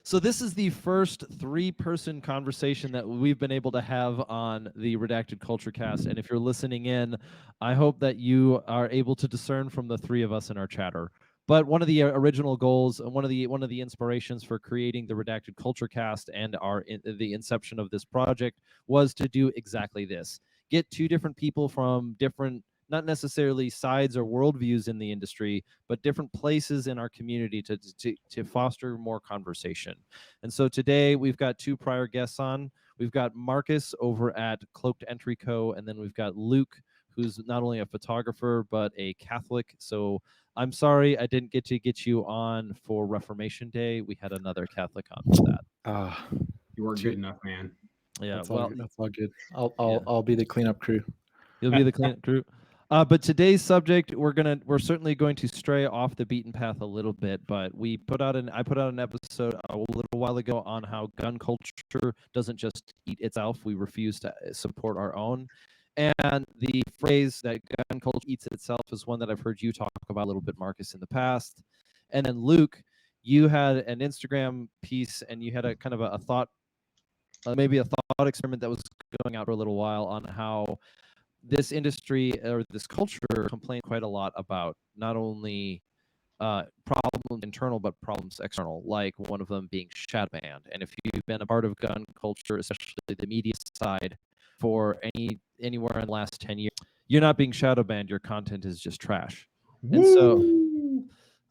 So this is the first three-person conversation that we've been able to have on the Redacted Culture Cast. And if you're listening in, I hope that you are able to discern from the three of us in our chatter. But one of the original goals, and one of the inspirations for creating the Redacted Culture Cast and the inception of this project was to do exactly this: get two different people from different, not necessarily sides or worldviews in the industry, but different places in our community to foster more conversation. And so today we've got two prior guests on. We've got Marcus over at Cloaked Entry Co., and then we've got Luke, who's not only a photographer but a Catholic. So I'm sorry I didn't get to get you on for Reformation Day. We had another Catholic on for that. Ah, You were good too. enough, man. Yeah, That's all. well, That's all good. I'll yeah. I'll I'll be the cleanup crew. You'll be the cleanup crew. But today's subject, we're certainly going to stray off the beaten path a little bit. But I put out an episode a little while ago on how gun culture doesn't just eat itself. We refuse to support our own. And the phrase that gun culture eats itself is one that I've heard you talk about a little bit, Marcus, in the past. And then Luke, you had an Instagram piece and you had a kind of a thought, maybe a thought experiment that was going out for a little while on how this industry or this culture complains quite a lot about not only problems internal but problems external, like one of them being shadow banned. And if you've been a part of gun culture, especially the media side, for anywhere in the last 10 years, you're not being shadow banned. Your content is just trash. And so Woo!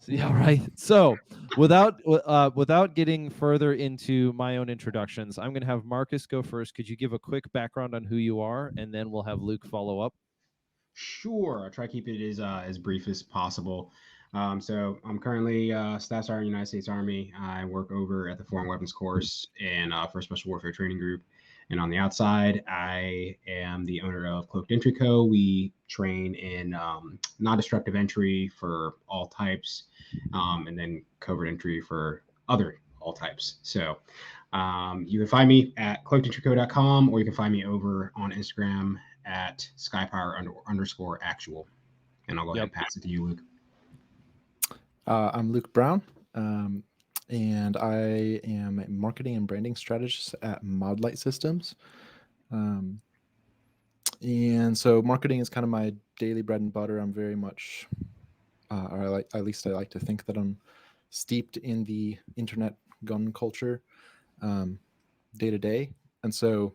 yeah, right. So without getting further into my own introductions, I'm going to have Marcus go first. Could you give a quick background on who you are, and then we'll have Luke follow up? Sure. I'll try to keep it as brief as possible. So I'm currently Staff Sergeant United States Army. I work over at the Foreign Weapons Course and for Special Warfare Training Group. And on the outside, I am the owner of Cloaked Entry Co. We train in non-destructive entry for all types, and then covert entry for other all types. So you can find me at cloakedentryco.com, or you can find me over on Instagram at skypower _actual. And I'll go ahead Yep. and pass it to you, Luke. I'm Luke Brown, and I am a marketing and branding strategist at Modlight Systems. And so marketing is kind of my daily bread and butter. I'm very much, or at least I like to think that I'm steeped in the internet gun culture day to day. And so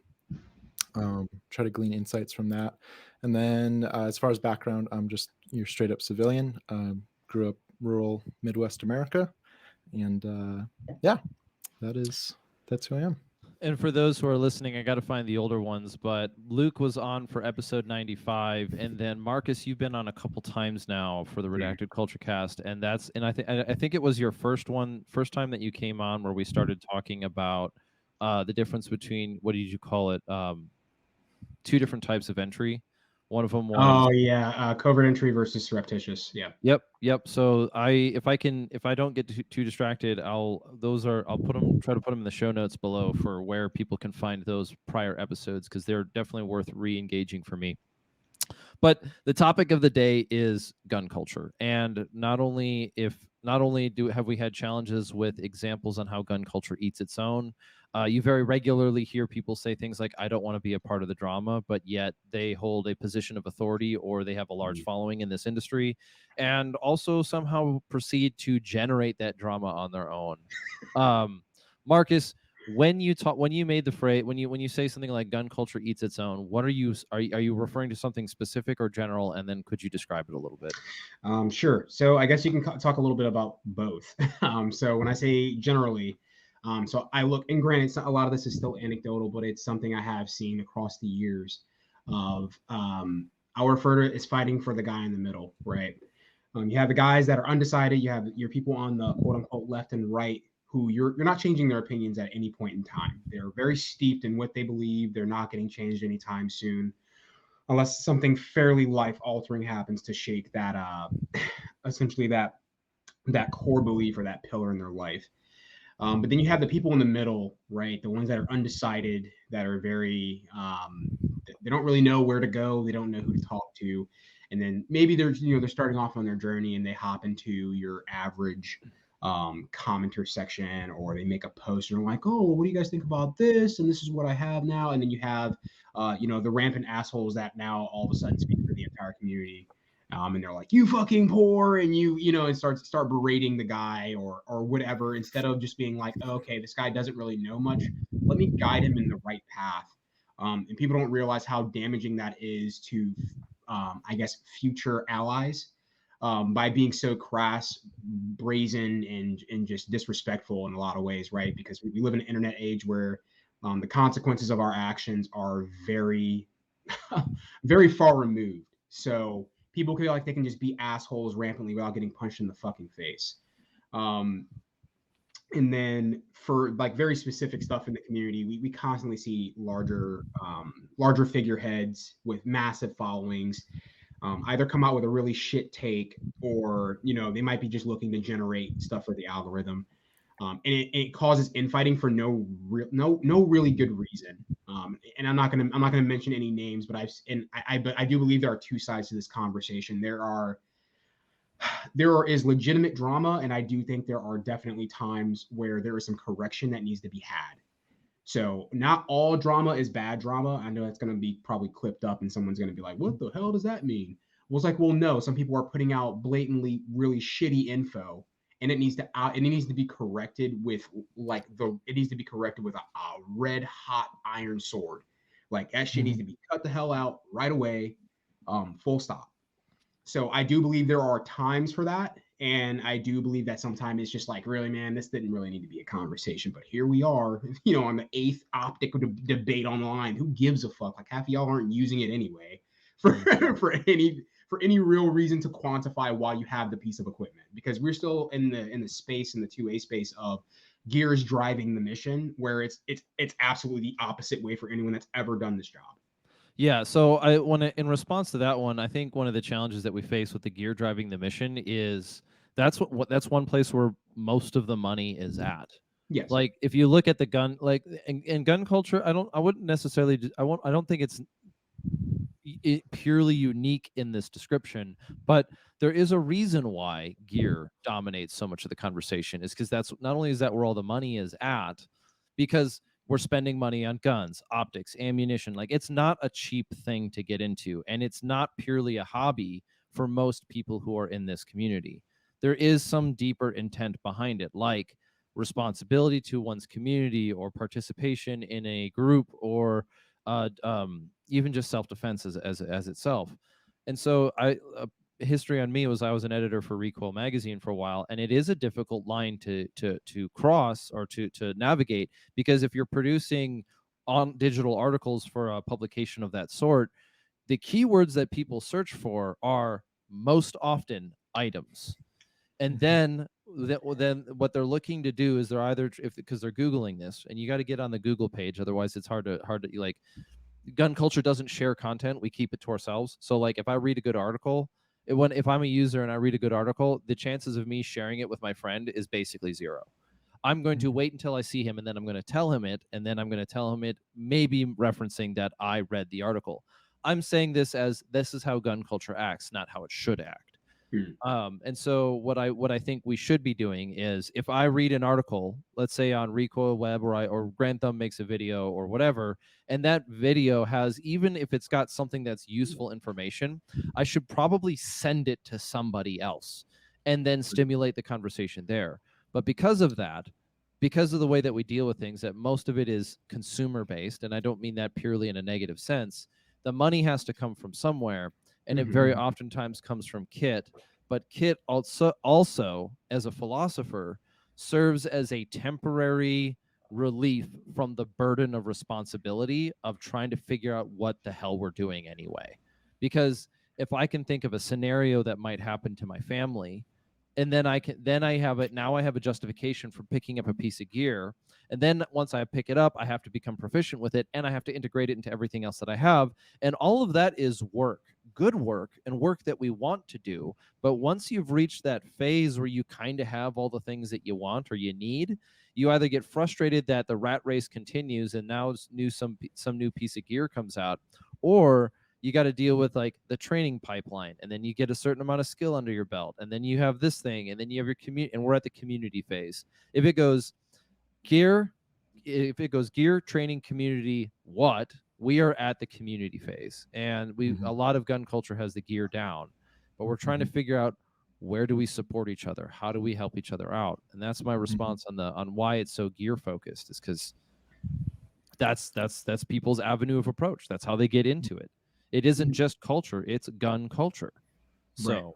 try to glean insights from that. And then as far as background, I'm just your straight up civilian. Grew up rural Midwest America. And yeah, that's who I am. And for those who are listening, I got to find the older ones, but Luke was on for episode 95, and then Marcus, you've been on a couple times now for the Redacted Culture Cast, and I think it was your first time that you came on where we started talking about the difference between, what did you call it? Two different types of entry. One of them was Oh yeah, covert entry versus surreptitious. Yeah. Yep. So if I don't get too distracted, I'll try to put them in the show notes below for where people can find those prior episodes, because they're definitely worth re-engaging for me. But the topic of the day is gun culture, and not only have we had challenges with examples on how gun culture eats its own. You very regularly hear people say things like, "I don't want to be a part of the drama," but yet they hold a position of authority or they have a large following in this industry, and also somehow proceed to generate that drama on their own. Marcus, when you made the phrase, when you say something like gun culture eats its own, what are you referring to something specific or general? And then could you describe it a little bit? Sure. So I guess you can talk a little bit about both. So when I say generally, so I look, and granted, a lot of this is still anecdotal, but it's something I have seen across the years of, I'll refer to it as fighting for the guy in the middle, right? You have the guys that are undecided. You have your people on the quote unquote left and right who you're not changing their opinions at any point in time. They're very steeped in what they believe. They're not getting changed anytime soon, unless something fairly life altering happens to shake that essentially that core belief or that pillar in their life. But then you have the people in the middle, right? The ones that are undecided, that are very they don't really know where to go, they don't know who to talk to, and then maybe they're starting off on their journey and they hop into your average commenter section, or they make a post and they're like, oh, what do you guys think about this? And this is what I have now. And then you have, the rampant assholes that now all of a sudden speak for the entire community. And they're like, you fucking poor, and and start berating the guy or whatever, instead of just being like, oh, okay, this guy doesn't really know much. Let me guide him in the right path. And people don't realize how damaging that is to, I guess, future allies, by being so crass, brazen, and just disrespectful in a lot of ways, right? Because we live in an internet age where the consequences of our actions are very, very far removed. So people feel like they can just be assholes rampantly without getting punched in the fucking face. And then for like very specific stuff in the community, we constantly see larger figureheads with massive followings either come out with a really shit take, or they might be just looking to generate stuff for the algorithm. And it causes infighting for no really good reason. And I'm not gonna mention any names, but I do believe there are two sides to this conversation. There is legitimate drama, and I do think there are definitely times where there is some correction that needs to be had. So not all drama is bad drama. I know it's going to be probably clipped up and someone's going to be like, what the hell does that mean? Well, it's like, well, no, some people are putting out blatantly really shitty info, and it needs to be corrected with a red hot iron sword. Like that shit needs to be cut the hell out right away. Full stop. So I do believe there are times for that. And I do believe that sometimes it's just like, really, man, this didn't really need to be a conversation. But here we are, on the 8th optic debate online. Who gives a fuck? Like half of y'all aren't using it anyway for any real reason to quantify why you have the piece of equipment. Because we're still in the space, in the 2A space of gears driving the mission, where it's absolutely the opposite way for anyone that's ever done this job. Yeah, so I want to, in response to that one, I think one of the challenges that we face with the gear driving the mission is that's one place where most of the money is at. Yes. Like if you look at the gun, like in gun culture, I don't think it's purely unique in this description, but there is a reason why gear dominates so much of the conversation. Is because that's not only is that where all the money is at, because we're spending money on guns, optics, ammunition. Like it's not a cheap thing to get into, and it's not purely a hobby for most people who are in this community. There is some deeper intent behind it, like responsibility to one's community or participation in a group, or even just self-defense as itself. And so history on me was I was an editor for Recoil magazine for a while, and it is a difficult line to cross or to navigate, because if you're producing on digital articles for a publication of that sort, the keywords that people search for are most often items. And then what they're looking to do is they're either, because they're Googling this, and you got to get on the Google page, otherwise it's hard to like, gun culture doesn't share content, we keep it to ourselves. So like if I read a good article, if I'm a user and I read a good article, the chances of me sharing it with my friend is basically zero. I'm going to wait until I see him, and then I'm going to tell him it, and then I'm going to tell him it, maybe referencing that I read the article. I'm saying this as this is how gun culture acts, not how it should act. And so what I think we should be doing is, if I read an article, let's say on Recoil Web, or Grand Thumb makes a video or whatever, and that video has, even if it's got something that's useful information, I should probably send it to somebody else and then stimulate the conversation there. But because of the way that we deal with things, that most of it is consumer based, and I don't mean that purely in a negative sense, the money has to come from somewhere. And it very oftentimes comes from Kit. But Kit also, as a philosopher, serves as a temporary relief from the burden of responsibility of trying to figure out what the hell we're doing anyway. Because if I can think of a scenario that might happen to my family, and then I have a justification for picking up a piece of gear. And then once I pick it up, I have to become proficient with it, and I have to integrate it into everything else that I have. And all of that is work, good work, and work that we want to do. But once you've reached that phase where you kind of have all the things that you want or you need, you either get frustrated that the rat race continues and now some new piece of gear comes out, or you got to deal with like the training pipeline, and then you get a certain amount of skill under your belt, and then you have this thing, and then you have your community, and we're at the community phase. If it goes gear, if it goes gear, training, community, what, we are at the community phase, and a lot of gun culture has the gear down, but we're trying to figure out, where do we support each other, how do we help each other out? And that's my response on why it's so gear focused, is because that's people's avenue of approach. That's how they get into it. It isn't just culture, it's gun culture. So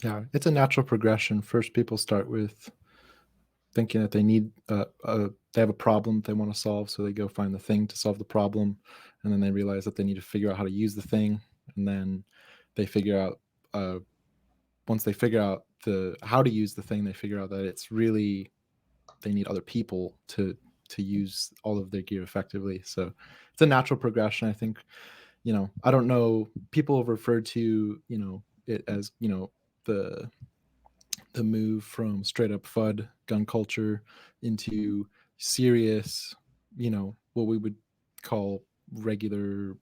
yeah, it's a natural progression. First, people start with thinking that they need they have a problem they want to solve, so they go find the thing to solve the problem, and then they realize that they need to figure out how to use the thing, and then they figure out once they figure out how to use the thing, they figure out that it's really, they need other people to use all of their gear effectively. So it's a natural progression. I think, I don't know, people have referred to, it as, the move from straight up FUD gun culture into serious, what we would call regular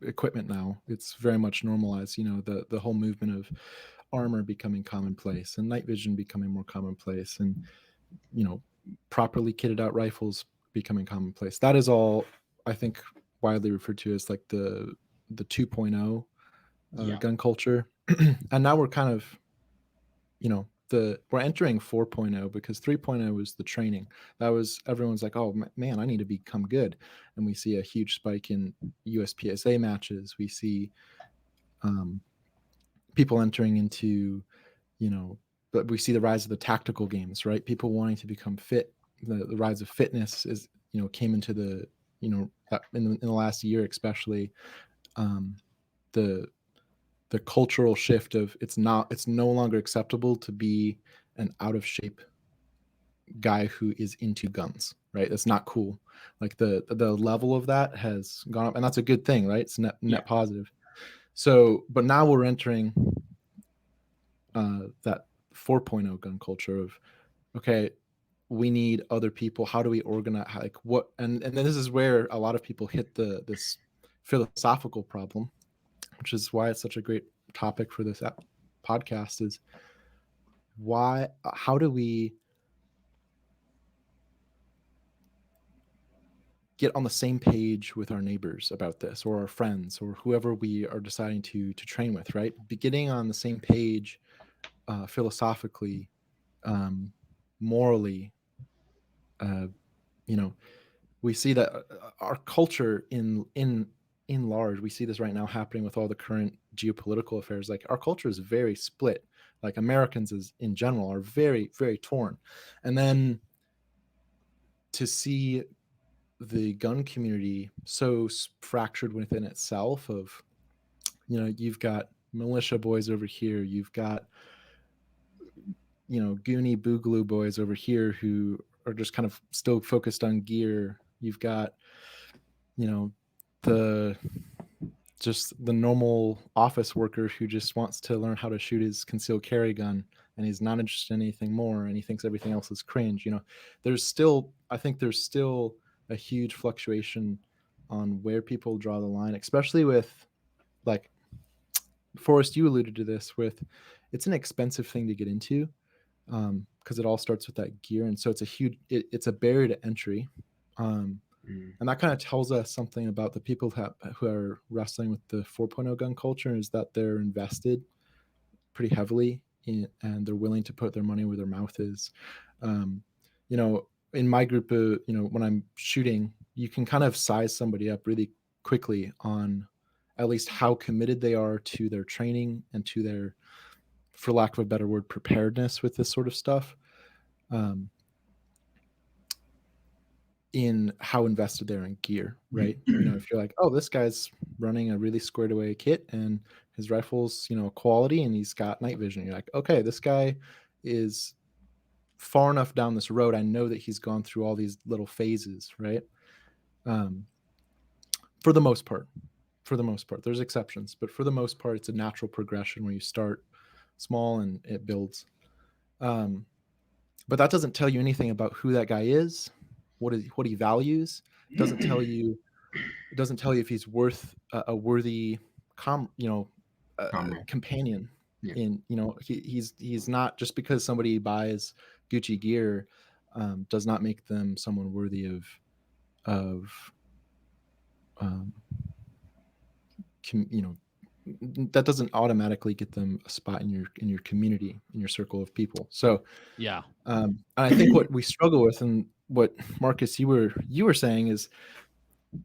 equipment now. It's very much normalized, the whole movement of armor becoming commonplace and night vision becoming more commonplace, and properly kitted out rifles becoming commonplace. That is all, I think, widely referred to as like the 2.0 gun culture. And now we're kind of, we're entering 4.0, because 3.0 was the training. That was, everyone's like, oh man, I need to become good. And we see a huge spike in USPSA matches. We see people entering into, but we see the rise of the tactical games, right? People wanting to become fit. The rise of fitness is, came into the, in the last year, especially. The cultural shift of it's no longer acceptable to be an out of shape guy who is into guns, right? That's not cool. Like the level of that has gone up, and that's a good thing, right? It's net positive. So, but now we're entering that 4.0 gun culture of, okay, we need other people. How do we organize? Like what? And then this is where a lot of people hit this philosophical problem, which is why it's such a great topic for this podcast, is how do we get on the same page with our neighbors about this, or our friends, or whoever we are deciding to train with, right? Getting on the same page philosophically, morally. We see that our culture in large, we see this right now happening with all the current geopolitical affairs. Like, our culture is very split. Like, Americans in general are very, very torn. And then to see the gun community so fractured within itself, of, you've got militia boys over here, you've got, Goonie Boogaloo boys over here who are just kind of still focused on gear. You've got, the normal office worker who just wants to learn how to shoot his concealed carry gun, and he's not interested in anything more, and he thinks everything else is cringe. I think there's still a huge fluctuation on where people draw the line, especially with, like, Forrest, you alluded to this, with, it's an expensive thing to get into, because it all starts with that gear, and so it's a barrier to entry, and that kind of tells us something about the people who are wrestling with the 4.0 gun culture, is that they're invested pretty heavily and they're willing to put their money where their mouth is. In my group, when I'm shooting, you can kind of size somebody up really quickly on at least how committed they are to their training and to their, for lack of a better word, preparedness with this sort of stuff, in how invested they're in gear, right? If you're like, oh, this guy's running a really squared away kit and his rifle's, quality, and he's got night vision, you're like, okay, this guy is far enough down this road. I know that he's gone through all these little phases, right? For the most part, there's exceptions, but for the most part, it's a natural progression where you start small and it builds. But that doesn't tell you anything about who that guy is, what he values. It doesn't tell you if he's worth a worthy Comrade. companion. Yeah. In he's not, just because somebody buys Gucci gear does not make them someone worthy of that doesn't automatically get them a spot in your community, in your circle of people. So Yeah. and I think what we struggle with, and what Marcus you were saying, is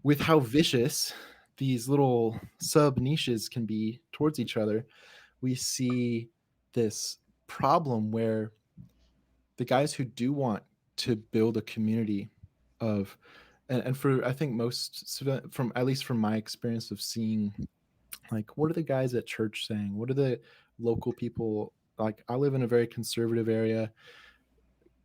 with how vicious these little sub niches can be towards each other. We see this problem where the guys who do want to build a community of, and for, I think most, from at least from my experience of seeing, like, what are the guys at church saying? What are the local people like? I live in a very conservative area.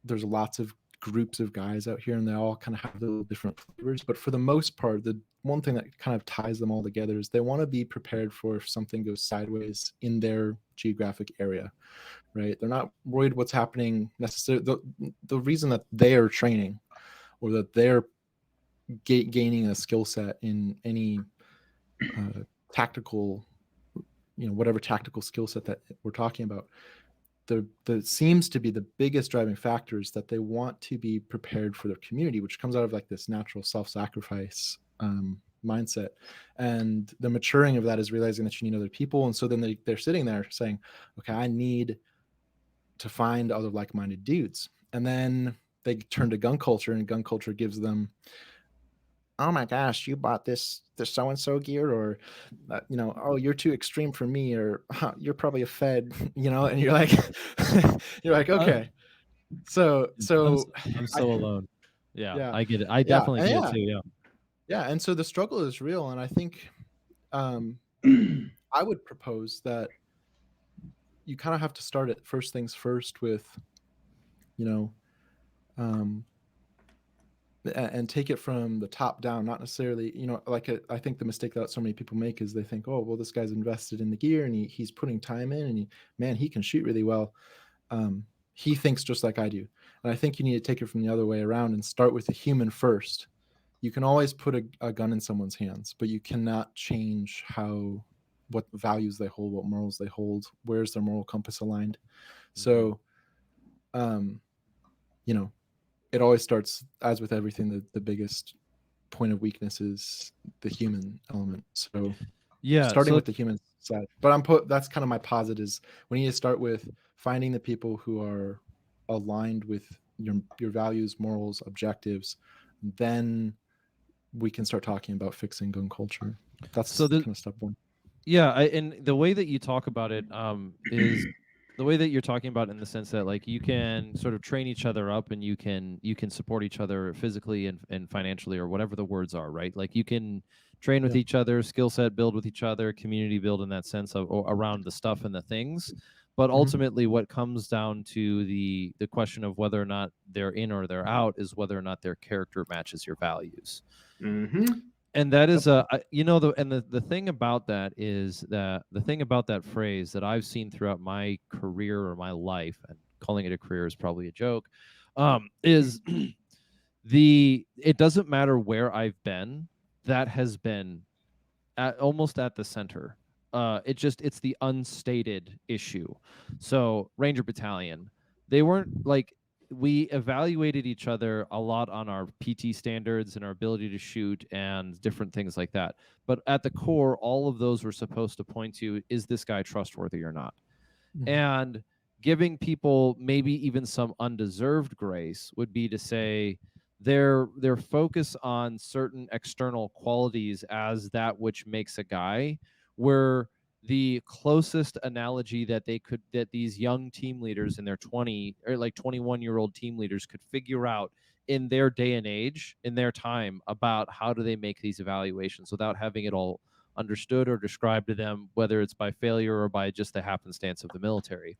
There's lots of groups of guys out here, and they all kind of have little different flavors. But for the most part, the one thing that kind of ties them all together is they want to be prepared for if something goes sideways in their geographic area, right? They're not worried what's happening necessarily. The reason that they are training, or that they're gaining a skill set in any tactical, whatever tactical skill set that we're talking about, the seems to be the biggest driving factors, that they want to be prepared for their community, which comes out of like this natural self-sacrifice mindset. And the maturing of that is realizing that you need other people. And so then they're sitting there saying, okay, I need to find other like-minded dudes. And then they turn to gun culture, and gun culture gives them, oh my gosh, you bought this so-and-so gear, or oh, you're too extreme for me, or you're probably a fed, and you're like okay. So I'm so alone. Yeah, I get it. I yeah, definitely get it too. yeah. And so the struggle is real, and I think I would propose that you kind of have to start at first things first with and take it from the top down, not necessarily, I think the mistake that so many people make is they think, oh, well, this guy's invested in the gear, and he's putting time in, and he can shoot really well. He thinks just like I do. And I think you need to take it from the other way around and start with the human first. You can always put a gun in someone's hands, but you cannot change what values they hold, what morals they hold, where's their moral compass aligned. So, it always starts, as with everything, the biggest point of weakness is the human element. So starting with the human side. But that's kind of my posit, is we need to start with finding the people who are aligned with your values, morals, objectives. Then we can start talking about fixing gun culture. That's kind of step one. Yeah, and the way that you talk about it is the way that you're talking about, in the sense that, like, you can sort of train each other up, and you can support each other physically and financially, or whatever the words are, right? Like, you can train with each other, skill set build with each other, community build, in that sense of around the stuff and the things. But ultimately, what comes down to the question of whether or not they're in or they're out is whether or not their character matches your values. And that is the thing about that is that the thing about that phrase that I've seen throughout my career, or my life, and calling it a career is probably a joke, is it doesn't matter where I've been, that has been almost at the center. It's the unstated issue. So Ranger Battalion, they weren't like, we evaluated each other a lot on our PT standards and our ability to shoot and different things like that. But at the core, all of those were supposed to point to, is this guy trustworthy or not? And giving people maybe even some undeserved grace would be to say their focus on certain external qualities as that which makes a guy, were the closest analogy that these young team leaders in their 20 or like 21-year-old team leaders could figure out in their day and age, in their time, about how do they make these evaluations without having it all understood or described to them, whether it's by failure or by just the happenstance of the military.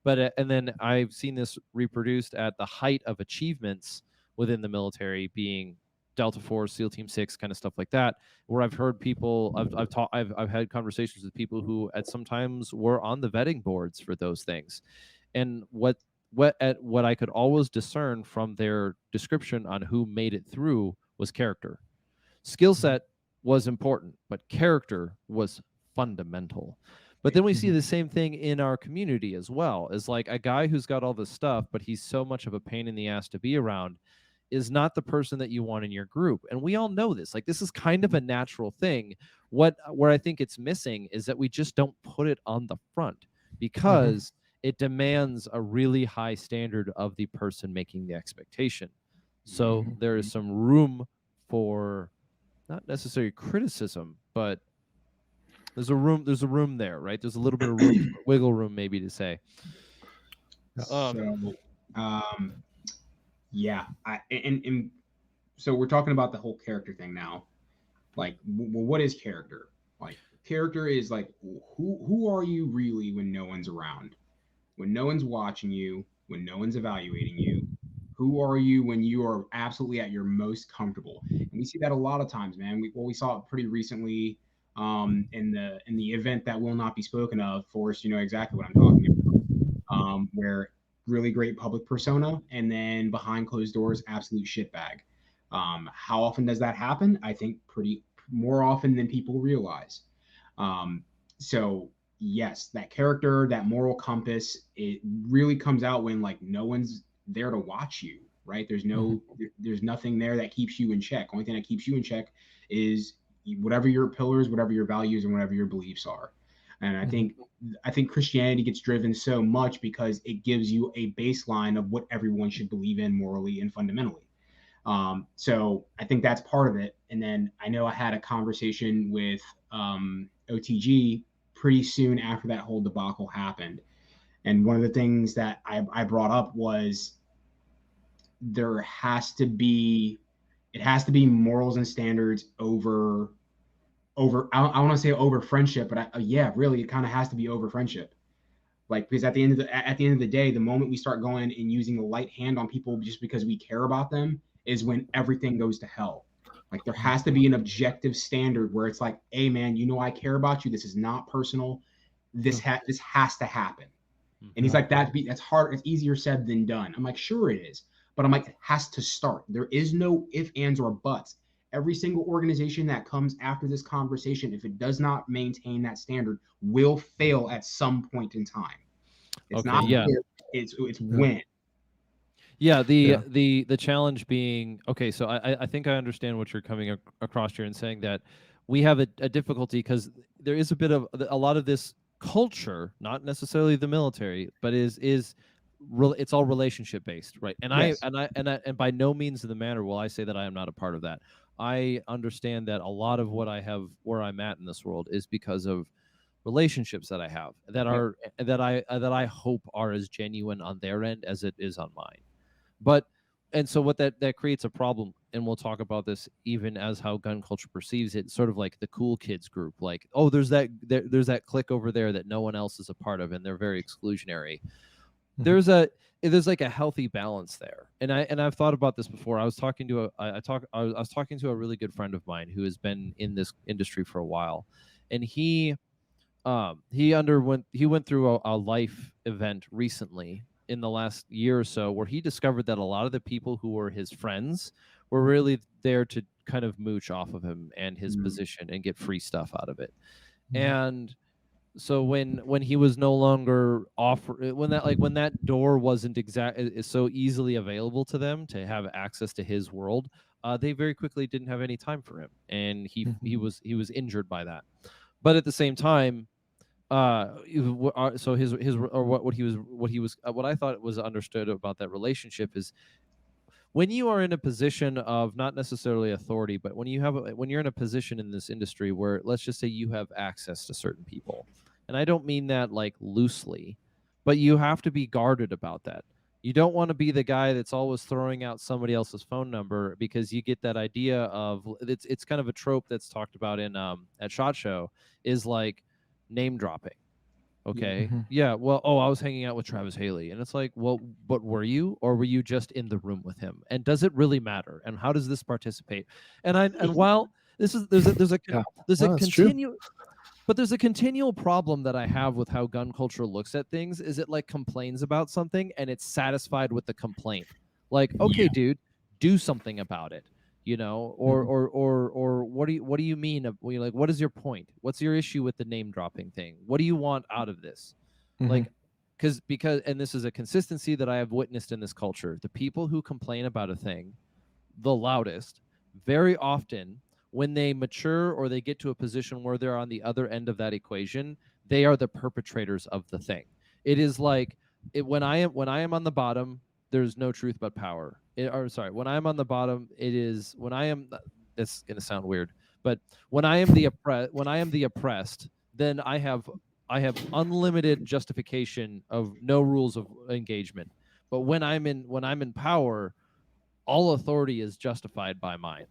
But and then I've seen this reproduced at the height of achievements within the military, being Delta Force, SEAL Team 6, kind of stuff like that, where I've heard people, I've had conversations with people who at sometimes were on the vetting boards for those things, and what I could always discern from their description on who made it through was character. Skill set was important, but character was fundamental. But then we see the same thing in our community as well, as like a guy who's got all this stuff, but he's so much of a pain in the ass to be around, is not the person that you want in your group. And we all know this. Like, this is kind of a natural thing. Where I think it's missing is that we just don't put it on the front, because it demands a really high standard of the person making the expectation. So there is some room for not necessarily criticism, but there's a room there, right? There's a little bit of room, wiggle room maybe to say. Yeah, and so we're talking about the whole character thing now. Like, well, what is character? Like, character is like, who are you really when no one's around, when no one's watching you, when no one's evaluating you? Who are you when you are absolutely at your most comfortable? And we see that a lot of times, man. We saw it pretty recently in the event that will not be spoken of. Forrest, you know exactly what I'm talking about. Where really great public persona, and then behind closed doors, absolute shitbag. How often does that happen? I think pretty more often than people realize. So yes, that character, that moral compass, it really comes out when like no one's there to watch you, right? There's nothing there that keeps you in check. Only thing that keeps you in check is whatever your pillars, whatever your values, and whatever your beliefs are. And I think Christianity gets driven so much because it gives you a baseline of what everyone should believe in morally and fundamentally. So I think that's part of it. And then I know I had a conversation with OTG pretty soon after that whole debacle happened. And one of the things that I brought up was it has to be morals and standards over I want to say over friendship, but yeah, really, it kind of has to be over friendship. Like, because at the end of the day, the moment we start going and using the light hand on people just because we care about them is when everything goes to hell. Like, there has to be an objective standard where it's like, hey man, you know I care about you. This is not personal. This has to happen. And he's like, that's hard. It's easier said than done. I'm like, sure it is. But I'm like, it has to start. There is no if, ands, or buts. Every single organization that comes after this conversation, if it does not maintain that standard, will fail at some point in time. It's not if, it's when. Yeah, the challenge being, okay, so I think I understand what you're coming across here and saying, that we have a difficulty because there is a lot of this culture, not necessarily the military, but it's all relationship based, right? And yes. And by no means in the manner will I say that I am not a part of that. I understand that a lot of what I have, where I'm at in this world, is because of relationships that I have that are that I hope are as genuine on their end as it is on mine. And so what that creates a problem, and we'll talk about this even as how gun culture perceives it, sort of like the cool kids group, like, oh, there's that clique over there that no one else is a part of, and they're very exclusionary. There's like a healthy balance there, and I've thought about this before. I was talking to a really good friend of mine who has been in this industry for a while, and he went through a life event recently in the last year or so, where he discovered that a lot of the people who were his friends were really there to kind of mooch off of him and his position and get free stuff out of it. And so when he was no longer when that door wasn't so easily available to them to have access to his world, they very quickly didn't have any time for him, and he was injured by that. But at the same time, so what I thought was understood about that relationship is, when you are in a position of not necessarily authority, but when you're in a position in this industry where, let's just say, you have access to certain people, and I don't mean that like loosely, but you have to be guarded about that. You don't want to be the guy that's always throwing out somebody else's phone number, because you get that idea of, it's kind of a trope that's talked about in at SHOT Show, is like name dropping. Okay. Yeah. Well, I was hanging out with Travis Haley, and it's like, well, but were you, or were you just in the room with him? And does it really matter? And how does this participate? And while there's a continual problem that I have with how gun culture looks at things, is it like complains about something and it's satisfied with the complaint. Like, okay, dude, do something about it. you know, Mhm. or what do you mean like what is your point? What's your issue with the name dropping thing? What do you want out of this? Mhm. Like because and this is a consistency that I have witnessed in this culture. The people who complain about a thing the loudest very often, when they mature or they get to a position where they're on the other end of that equation, they are the perpetrators of the thing. It is like when I am on the bottom, there's no truth but power. Or sorry, when I am on the bottom, it is when I am. This is gonna sound weird, but when I am the oppressed, then I have unlimited justification of no rules of engagement. But when I'm in power, all authority is justified by mine.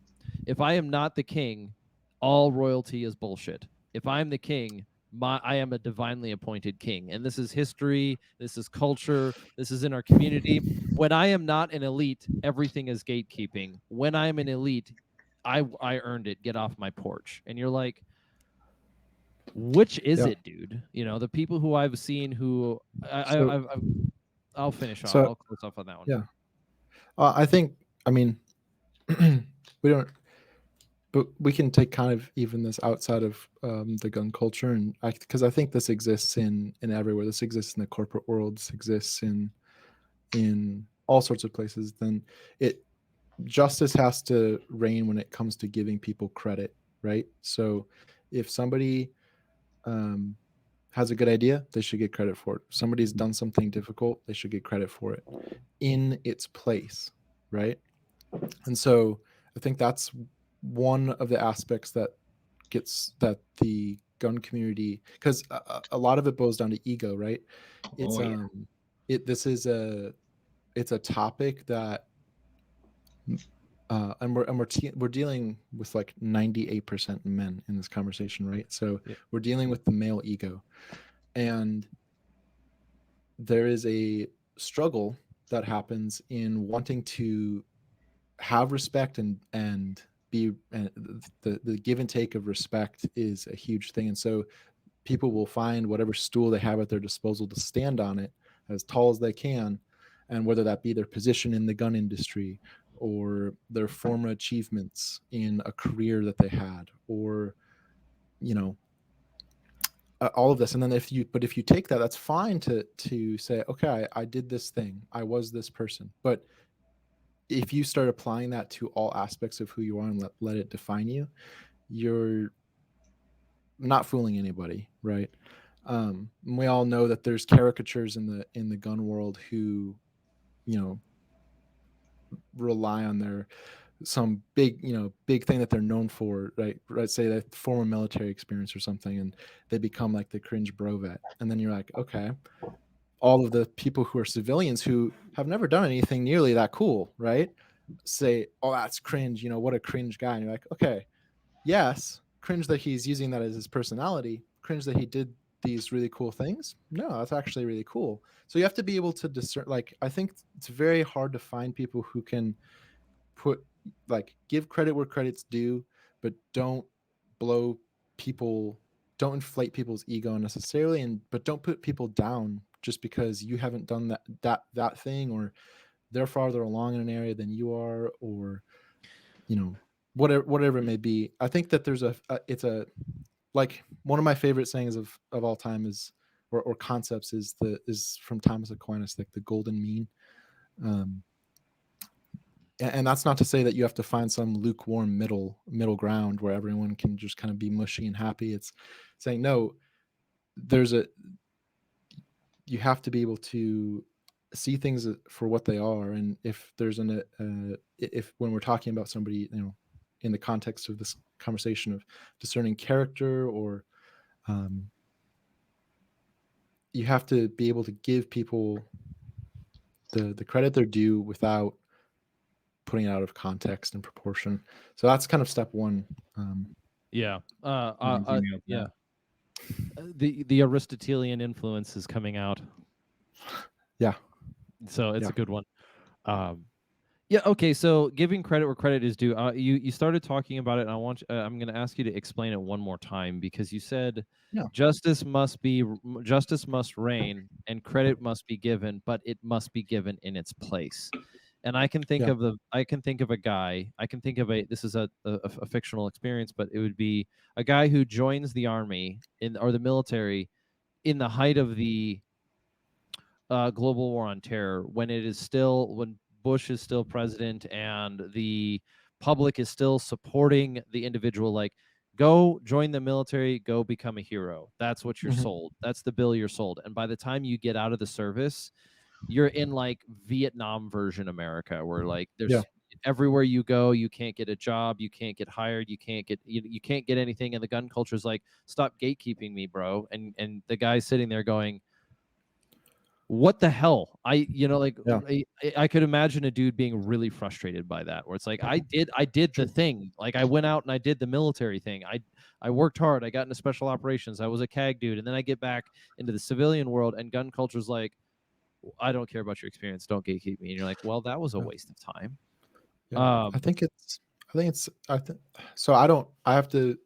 If I am not the king, all royalty is bullshit. If I'm the king, I am a divinely appointed king. And this is history, this is culture, this is in our community. When I am not an elite, everything is gatekeeping. When I'm an elite, I earned it. Get off my porch. And you're like, which is Yeah. it, dude? You know, the people who I've seen who So I'll finish off. so I'll close off on that one. yeah. I think, I mean, we don't, but we can take kind of even this outside of the gun culture, and because I think this exists in everywhere. This exists in the corporate world. This exists in all sorts of places. Then it justice has to reign when it comes to giving people credit, right? So if somebody um, has a good idea, they should get credit for it. If somebody's done something difficult, they should get credit for it in its place, right? And so I think that's one of the aspects that the gun community, because a lot of it boils down to ego, right? It's Oh yeah. this is it's a topic that and we're dealing with like 98% men in this conversation, right? So Yeah. we're dealing with the male ego, and there is a struggle that happens in wanting to have respect and be, and the give and take of respect is a huge thing. And so people will find whatever stool they have at their disposal to stand on it as tall as they can, and whether that be their position in the gun industry or their former achievements in a career that they had, or you know, all of this. And then if you take that, that's fine to say, okay, I did this thing, I was this person. But if you start applying that to all aspects of who you are and let it define you, you're not fooling anybody, right? We all know that there's caricatures in the gun world who, you know, rely on their some big, you know, big thing that they're known for, right? Say that former military experience or something, and they become like the cringe bro vet. And then you're like, okay, all of the people who are civilians who have never done anything nearly that cool, right? Say, oh, that's cringe, you know, what a cringe guy. And you're like, okay, yes, cringe that he's using that as his personality, cringe that he did these really cool things. No, that's actually really cool. So you have to be able to discern. Like, I think it's very hard to find people who can put, like, give credit where credit's due, but don't blow people, don't inflate people's ego unnecessarily, and but don't put people down just because you haven't done that thing, or they're farther along in an area than you are, or you know, whatever it may be. I think that there's it's a, like, one of my favorite sayings of all time is, or concepts is from Thomas Aquinas, like the golden mean. Um, and that's not to say that you have to find some lukewarm middle ground where everyone can just kind of be mushy and happy. It's saying, no, there's a, you have to be able to see things for what they are. And if there's if when we're talking about somebody, you know, in the context of this conversation of discerning character, or you have to be able to give people the credit they're due without putting it out of context and proportion. So that's kind of step one. Yeah. You nailed Yeah. that. The Aristotelian influence is coming out, Yeah. so it's Yeah. a good one. Yeah. Okay. So giving credit where credit is due. You started talking about it, and I'm going to ask you to explain it one more time, because you said Yeah. justice must reign, and credit must be given, but it must be given in its place. And I can think Yeah. of a guy. I can think of this is a fictional experience, but it would be a guy who joins the army or the military in the height of the global war on terror, when Bush is still president and the public is still supporting the individual. Like, go join the military, go become a hero. That's what you're Mhm. sold. That's the bill you're sold. And by the time you get out of the service, you're in like Vietnam version America, where like Yeah. there's everywhere you go, you can't get a job, you can't get hired, you can't get anything. And the gun culture is like, stop gatekeeping me, bro. And the guy's sitting there going, what the hell? Yeah. I could imagine a dude being really frustrated by that, where it's like, I did the True. thing. Like, I went out and I did the military thing. I worked hard. I got into special operations. I was a CAG dude. And then I get back into the civilian world, and gun culture's like, I don't care about your experience. Don't gatekeep me. And you're like, well, that was a Yeah. waste of time. Yeah. So I have to,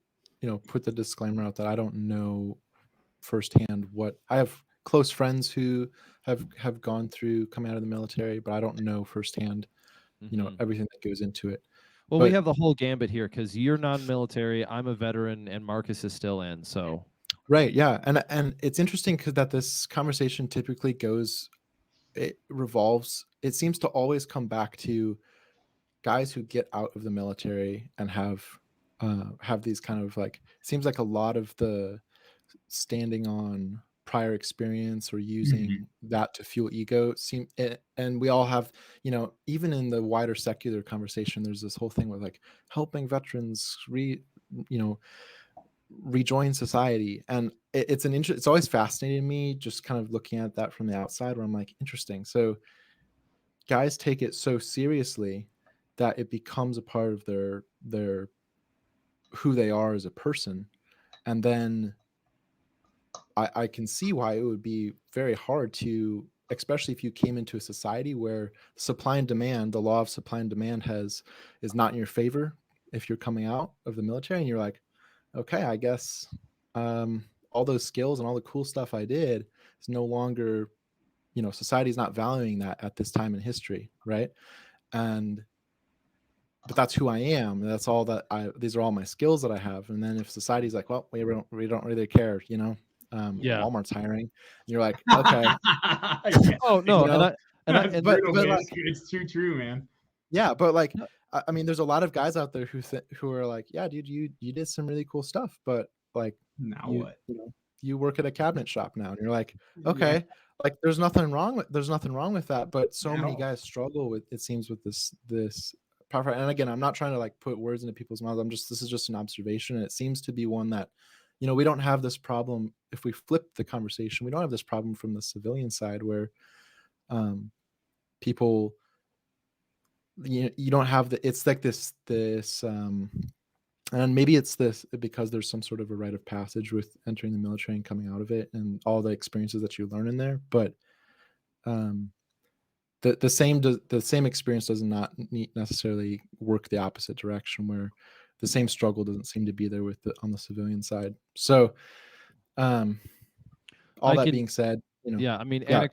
put the disclaimer out that I don't know firsthand what I have close friends who have gone through coming out of the military, but I don't know firsthand, Mhm. everything that goes into it. Well, we But have the whole gambit here because you're non-military. I'm a veteran, and Marcus is still in. So, right, yeah, and it's interesting because that this conversation typically it seems to always come back to guys who get out of the military and have these kind of like, seems like a lot of the standing on prior experience or Mhm. using that to fuel ego and we all have, even in the wider secular conversation, there's this whole thing with like helping veterans you know rejoin society. And it's always fascinating to me, just kind of looking at that from the outside, where I'm like, interesting. So guys take it so seriously that it becomes a part of their who they are as a person. And then I can see why it would be very hard to, especially if you came into a society where supply and demand, the law of supply and demand is not in your favor. If you're coming out of the military and you're like, okay, I guess all those skills and all the cool stuff I did is no longer, society's not valuing that at this time in history, right? And but that's who I am. That's all that these are all my skills that I have. And then if society's like, well, we don't really care, yeah. Walmart's hiring, and you're like, okay, Yeah. Oh you no, know, That's but brutal, but man. like, It's too true, man. yeah, but like, no, I mean, there's a lot of guys out there who are like, yeah, dude, you did some really cool stuff, but like, Now you what? you know you work at a cabinet shop now, and you're like, Yeah, okay, like there's nothing wrong with that. But so at many all. guys struggle with, it seems, with this power. And again, I'm not trying to like put words into people's mouths. This is just an observation, and it seems to be one that, we don't have this problem. If we flip the conversation, we don't have this problem from the civilian side, where people, you don't have it's like this and maybe it's this because there's some sort of a rite of passage with entering the military and coming out of it and all the experiences that you learn in there. But um the same experience does not necessarily work the opposite direction, where the same struggle doesn't seem to be there on the civilian side. So um all I that can. being said, Yeah, I mean, yeah.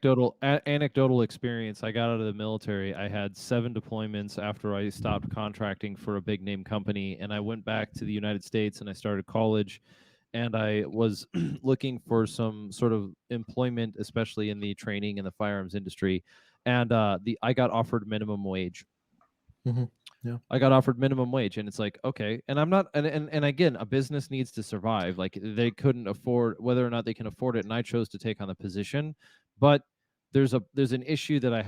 anecdotal experience. I got out of the military. I had 7 deployments after I stopped contracting for a big name company, and I went back to the United States and I started college, and I was looking for some sort of employment, especially in the training and the firearms industry, and I got offered minimum wage. Mhm. Yeah. I got offered minimum wage, and it's like, okay. And I'm not, and again, a business needs to survive. Like, they couldn't afford, whether or not they can afford it, and I chose to take on the position. But there's an issue that I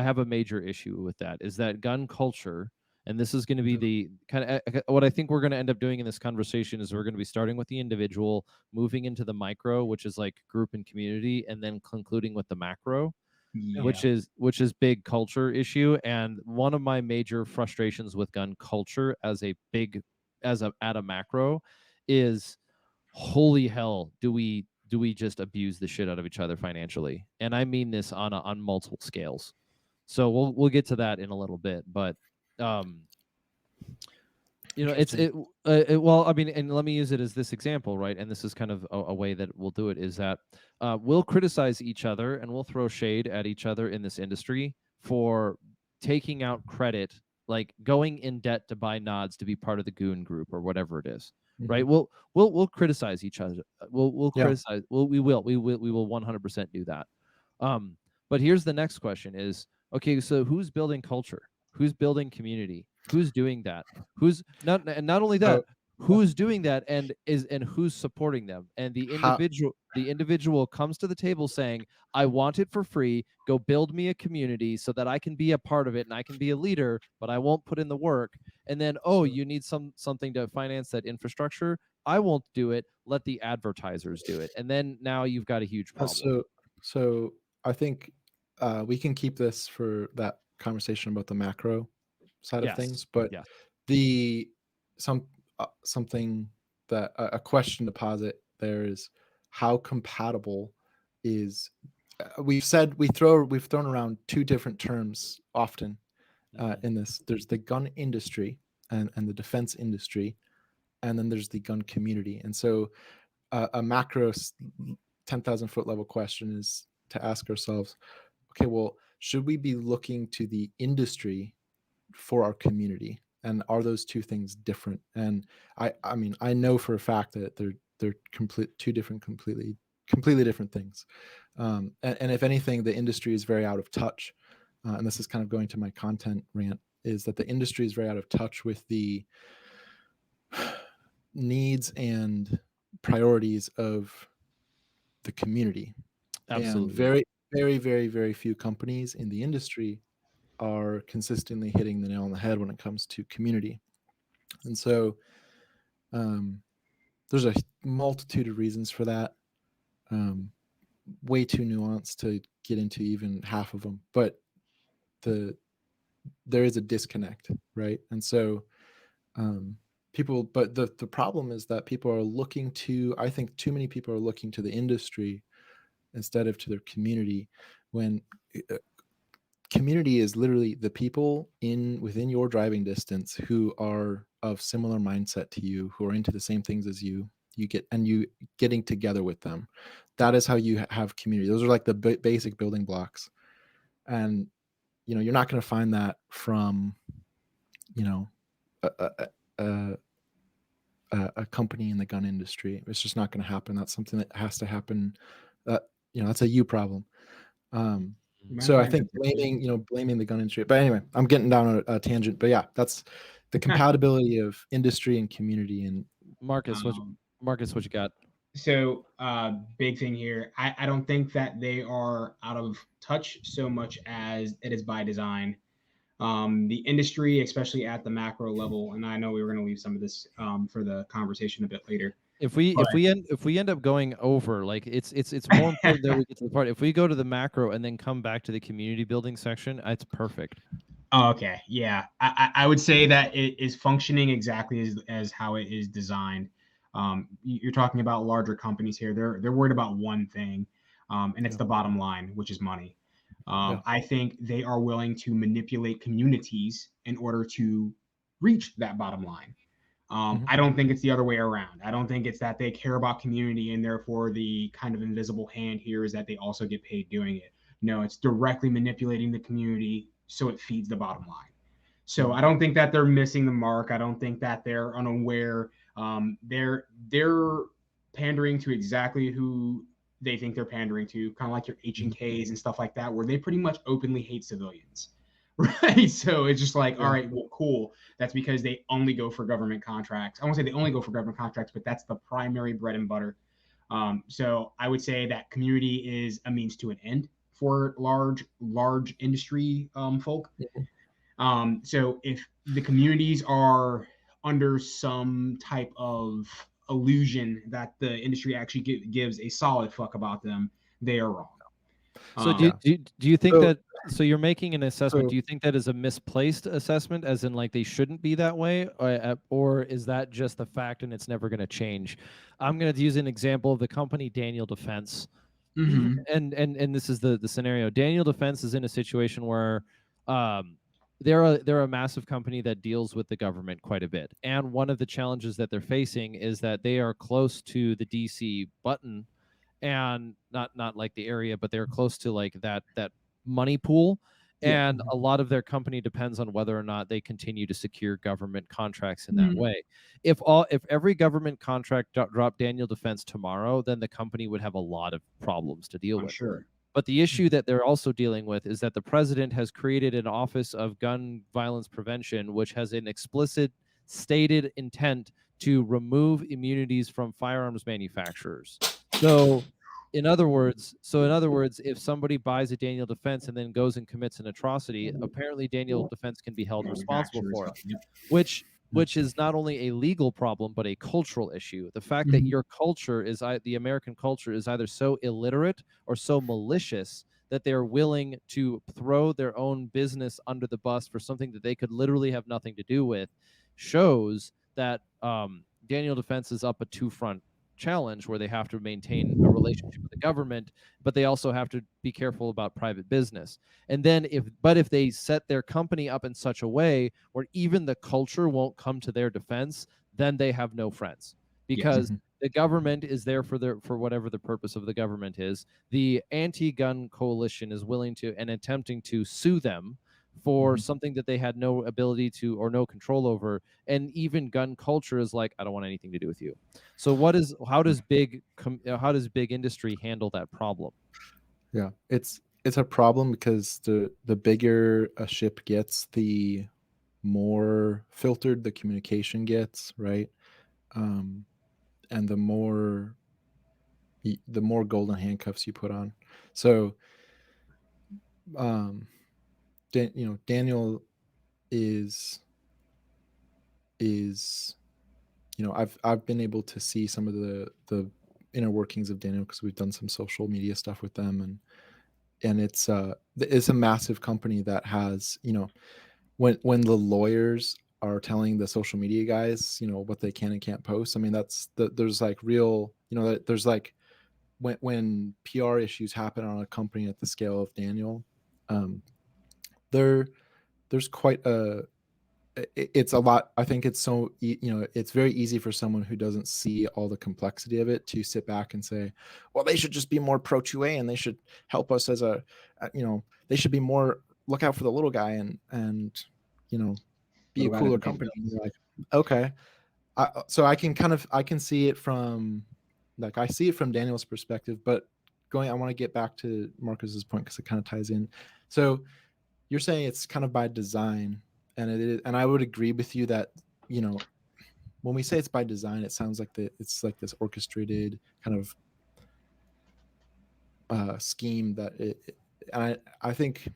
have a major issue with that, is that gun culture. And this is going to be the kind of what I think we're going to end up doing in this conversation, is we're going to be starting with the individual, moving into the micro, which is like group and community, and then concluding with the macro, Yeah. which is big culture issue. And one of my major frustrations with gun culture at a macro is, holy hell, do we just abuse the shit out of each other financially? And I mean this on multiple scales. So we'll get to that in a little bit. But um it's Interesting. well, I mean, and let me use it as this example, right? And this is kind of a way that we'll do it, is that we'll criticize each other and we'll throw shade at each other in this industry for taking out credit, like going in debt to buy nods to be part of the goon group or whatever it is, right? We'll criticize each other. We'll Yeah. criticize. We will 100% do that. But here's the next question: is okay. So who's building culture? Who's building community? Who's doing that? Who's not? And not only that, who's doing that and who's supporting them? And the individual comes to the table saying, I want it for free. Go build me a community so that I can be a part of it and I can be a leader, but I won't put in the work. And then, you need something to finance that infrastructure. I won't do it. Let the advertisers do it. And then now you've got a huge problem. So I think we can keep this for that conversation about the macro side of things, but Yes. something that a question to posit there is, how compatible is we've thrown around two different terms often in this. There's the gun industry and the defense industry, and then there's the gun community. And so a macro 10,000 foot level question is to ask ourselves, okay, well, should we be looking to the industry for our community, and are those two things different? And I mean, I know for a fact that they're completely different things. And if anything, the industry is very out of touch. And this is kind of going to my content rant, is that the industry is very out of touch with the needs and priorities of the community. Absolutely. And very, very, very, very few companies in the industry are consistently hitting the nail on the head when it comes to community. And so there's a multitude of reasons for that. Way too nuanced to get into even half of them, but there is a disconnect, right? And so but the problem is that people are looking to, I think too many people are looking to the industry instead of to their community, when community is literally the people within your driving distance who are of similar mindset to you, who are into the same things as you getting together with them. That is how you have community. Those are like the basic building blocks. And you're not going to find that from a company in the gun industry. It's just not going to happen. That's something that has to happen. That's a you problem. So I think blaming the gun industry. But anyway, I'm getting down a tangent. But yeah, that's the compatibility of industry and community. And Marcus, what you got? So big thing here. I don't think that they are out of touch so much as it is by design. The industry, especially at the macro level, and I know we were going to leave some of this for the conversation a bit later. If we end up going over, like it's more important that we get to the part. If we go to the macro and then come back to the community building section, it's perfect. Oh, okay, yeah, I would say that it is functioning exactly as how it is designed. You're talking about larger companies here. They're worried about one thing, and it's the bottom line, which is money. I think they are willing to manipulate communities in order to reach that bottom line. I don't think it's the other way around. I don't think it's that they care about community and therefore the kind of invisible hand here is that they also get paid doing it. No, it's directly manipulating the community so it feeds the bottom line. So I don't think that they're missing the mark. I don't think that they're unaware. They're pandering to exactly who they think they're pandering to, kind of like your H&Ks and stuff like that, where they pretty much openly hate civilians. Right. So it's just like, all right, well, cool. That's because they only go for government contracts. I won't say they only go for government contracts, but that's the primary bread and butter. So I would say that community is a means to an end for large industry folk. So if the communities are under some type of illusion that the industry actually gives a solid fuck about them, they are wrong. So do you think that, so you're making an assessment, do you think that is a misplaced assessment, as in like they shouldn't be that way, or is that just the fact and it's never going to change? I'm going to use an example of the company Daniel Defense. And this is the scenario. Daniel Defense is in a situation where they're a massive company that deals with the government quite a bit. And one of the challenges that they're facing is that they are close to the DC button, and not like the area, but they're close to like that money pool. Yeah. and a lot of their company depends on whether or not they continue to secure government contracts in that Mhm. way. If every government contract dropped Daniel Defense tomorrow, then the company would have a lot of problems to deal I'm with. sure. But the issue that they're also dealing with is that the president has created an Office of Gun Violence Prevention, which has an explicit stated intent to remove immunities from firearms manufacturers. So, in other words, if somebody buys a Daniel Defense and then goes and commits an atrocity, apparently Daniel Defense can be held responsible Manufacturers. for it, Yep. which is not only a legal problem but a cultural issue. The fact that Mhm. your culture is the American culture is either so illiterate or so malicious that they're willing to throw their own business under the bus for something that they could literally have nothing to do with shows that Daniel Defense is up a two-front challenge where they have to maintain a relationship with the government, but they also have to be careful about private business. And then if they set their company up in such a way where even the culture won't come to their defense, then they have no friends, Yes. because the government is there for whatever the purpose of the government is. The anti-gun coalition is willing to and attempting to sue them for something that they had no ability to or no control over, and even gun culture is like, I don't want anything to do with you. So how does big industry handle that problem? Yeah, it's a problem because the bigger a ship gets, the more filtered the communication gets, right? Um, and the more golden handcuffs you put on. So, um, Daniel is is I've been able to see some of the inner workings of Daniel because we've done some social media stuff with them, and it's a massive company that has, when the lawyers are telling the social media guys, what they can and can't post. I mean, there's like real, that there's like when PR issues happen on a company at the scale of Daniel, um, there there's quite it's a lot. I think it's it's very easy for someone who doesn't see all the complexity of it to sit back and say, well, they should just be more pro 2A and they should help us as they should be more look out for the little guy and be a Little guy cooler doesn't pay company. And bills. you're like, okay. So I can see it from I see it from Daniel's perspective, but I want to get back to Marcus's point because it kind of ties in. So you're saying it's kind of by design, and it is, and I would agree with you that when we say it's by design, it sounds like it's like this orchestrated kind of scheme that and I think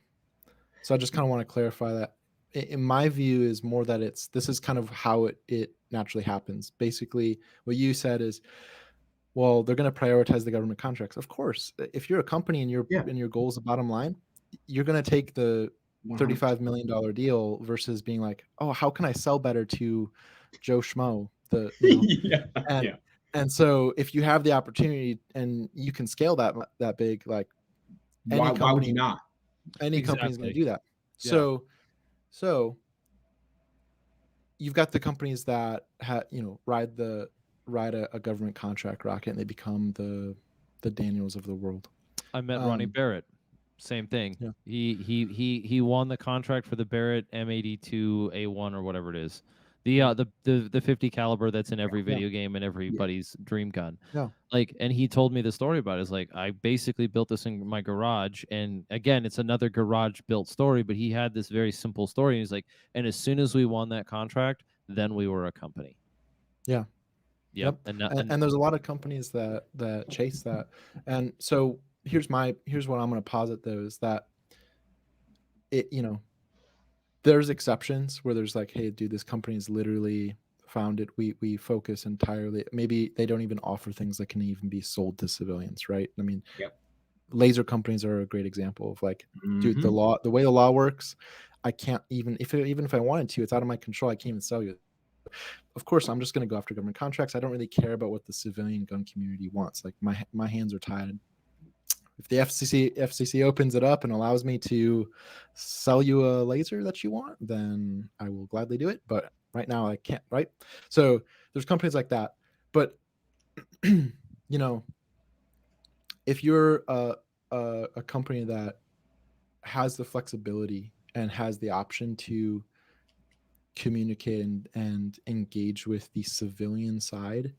so. I just kind of want to clarify that. In my view, is more that this is kind of how it naturally happens. Basically, what you said is, well, they're going to prioritize the government contracts. Of course, if you're a company and Yeah. your goal is the bottom line, you're going to take the 100%. $35 million deal versus being like, oh, how can I sell better to Joe Schmo? Yeah. And Yeah. and so if you have the opportunity and you can scale that big, like any Why would you company, not? any company is going to Exactly. do that. Yeah. So you've got the companies that ride a government contract rocket and they become the Daniels of the world. I met Ronnie Um, Barrett. Same thing. Yeah. He won the contract for the Barrett M82A1 or whatever it is. The 50 caliber that's in every video game and everybody's dream gun. Yeah. Like, and he told me the story about it. It's like, I basically built this in my garage, and again, it's another garage built story, but he had this very simple story. And he's like, and as soon as we won that contract, then we were a company. Yeah. Yep. Yep. And there's a lot of companies that chase that. And so here's what I'm going to posit though, is that there's exceptions where there's like, hey, dude, this company is literally founded. We focus entirely. Maybe they don't even offer things that can even be sold to civilians, right? I mean, Yep. laser companies are a great example of like, dude, Mhm. the way the law works, I can't even if I wanted to, it's out of my control. I can't even sell you. Of course, I'm just going to go after government contracts. I don't really care about what the civilian gun community wants. Like my hands are tied. If the FCC opens it up and allows me to sell you a laser that you want, then I will gladly do it. But right now I can't, right? So there's companies like that. But if you're a company that has the flexibility and has the option to communicate and engage with the civilian side,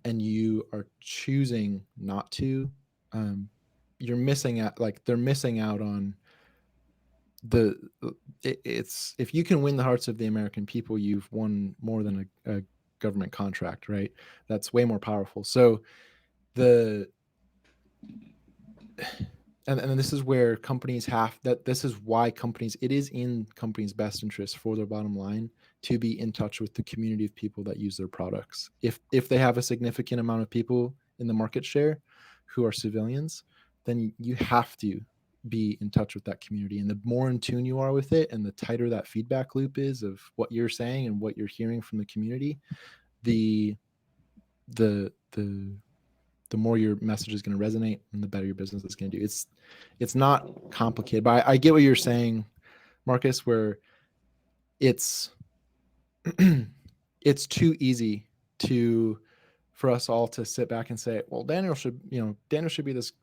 and you are choosing not to, you're missing out. Like, they're missing out on the it's if you can win the hearts of the American people, you've won more than a government contract, right? That's way more powerful. So the and this is where companies this is why companies, it is in companies' best interest for their bottom line to be in touch with the community of people that use their products. If they have a significant amount of people in the market share who are civilians, then you have to be in touch with that community. And the more in tune you are with it, and the tighter that feedback loop is of what you're saying and what you're hearing from the community, the more your message is going to resonate, and the better your business is going to do. It's not complicated, but I get what you're saying, Marcus, where it's it's too easy for us all to sit back and say, well, Daniel should be this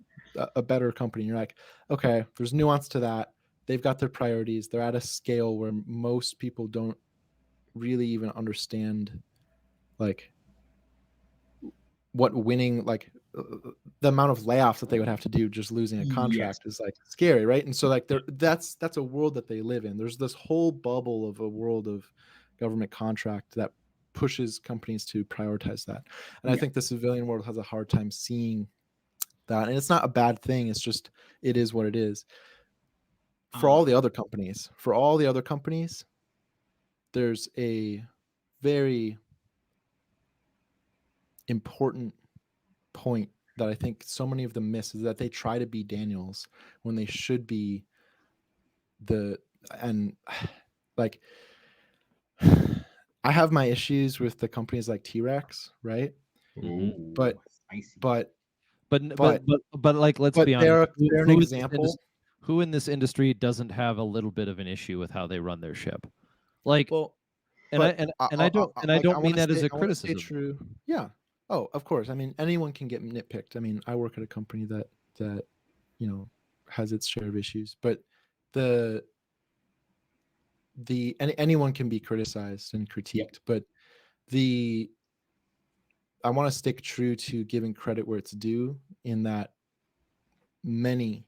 a better company. And you're like, okay, there's nuance to that. They've got their priorities. They're at a scale where most people don't really even understand, like, what winning, like, the amount of layoffs that they would have to do just losing a contract is like scary, right? And so, like, that's a world that they live in. There's this whole bubble of a world of government contract that pushes companies to prioritize that. And I think the civilian world has a hard time seeing that. And it's not a bad thing. It's just, it is what it is. For all the other companies, there's a very important point that I think so many of them miss, is that they try to be Daniels when they should be like, I have my issues with the companies like T-Rex, right? Mm-hmm. But like, let's be honest. They're an example. Who in this industry doesn't have a little bit of an issue with how they run their ship? Like, I don't mean that as a criticism. True. Yeah. Oh, of course. I mean, anyone can get nitpicked. I mean, I work at a company that has its share of issues, but anyone can be criticized and critiqued, but I want to stick true to giving credit where it's due, in that many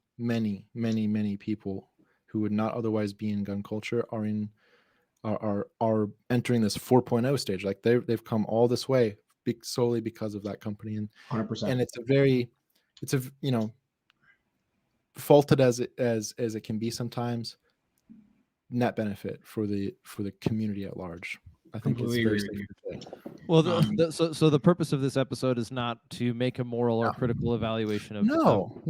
people who would not otherwise be in gun culture are entering this 4.0 stage. Like, they've come all this way solely because of that company. And 100%. And it's a faulted as it can be sometimes, net benefit for the community at large. I think it's very safe to say. Well, so the purpose of this episode is not to make a moral or critical evaluation of no.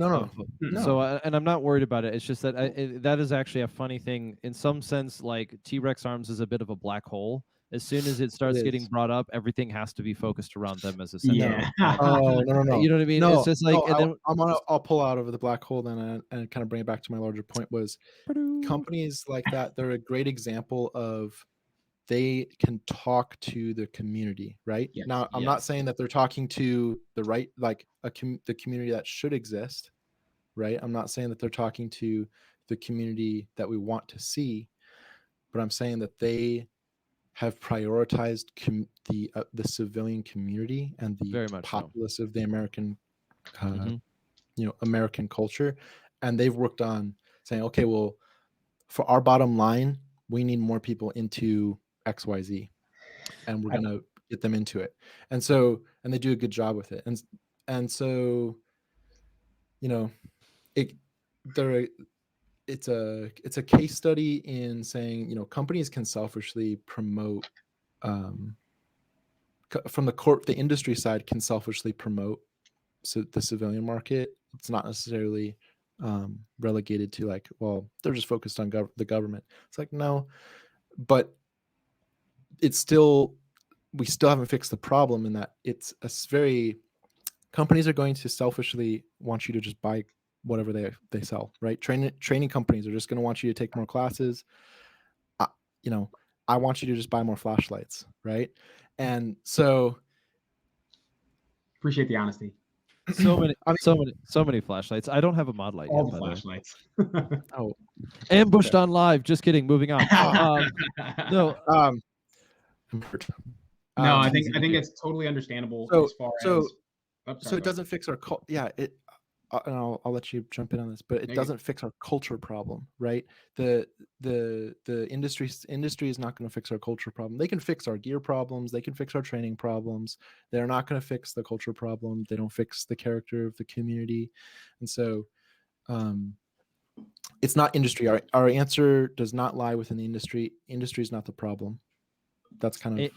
So and I'm not worried about it. It's just that that is actually a funny thing in some sense. Like, T-Rex Arms is a bit of a black hole. As soon as it starts getting brought up, everything has to be focused around them as a center. Yeah. No. You know what I mean? It's just like, and then I'll pull out of the black hole then and kind of bring it back to my larger point. Was companies like that, they're a great example of, they can talk to the community, right? Yes, now, I'm not saying that they're talking to the right, like the community that should exist, right? I'm not saying that they're talking to the community that we want to see, but I'm saying that they have prioritized the civilian community and the populace of the American, American culture, and they've worked on saying, okay, well, for our bottom line, we need more people into XYZ, and we're gonna get them into it. And they do a good job with it. And so, it's a case study in saying, companies can selfishly promote, from the industry side can selfishly promote the civilian market. It's not necessarily relegated to, like, well, they're just focused on the government. It's like, no, but we still haven't fixed the problem, in that companies are going to selfishly want you to just buy whatever they sell, right? Training companies are just going to want you to take more classes. I want you to just buy more flashlights, right? And so, appreciate the honesty. So many, I mean, so many flashlights. I don't have a mod light All yet, the by the way. flashlights. oh, Ambushed on live. Just kidding. Moving on. No, um, I'm hurt. No, I it's think easy to do. it's totally understandable So as far so as. Oh, so sorry, it go ahead. doesn't fix our yeah, it and I'll let you jump in on this, but it Okay. doesn't fix our culture problem, right? The industry is not going to fix our culture problem. They can fix our gear problems, they can fix our training problems. They're not going to fix the culture problem. They don't fix the character of the community. And so it's not industry. Our answer does not lie within the industry. Industry is not the problem. That's kind of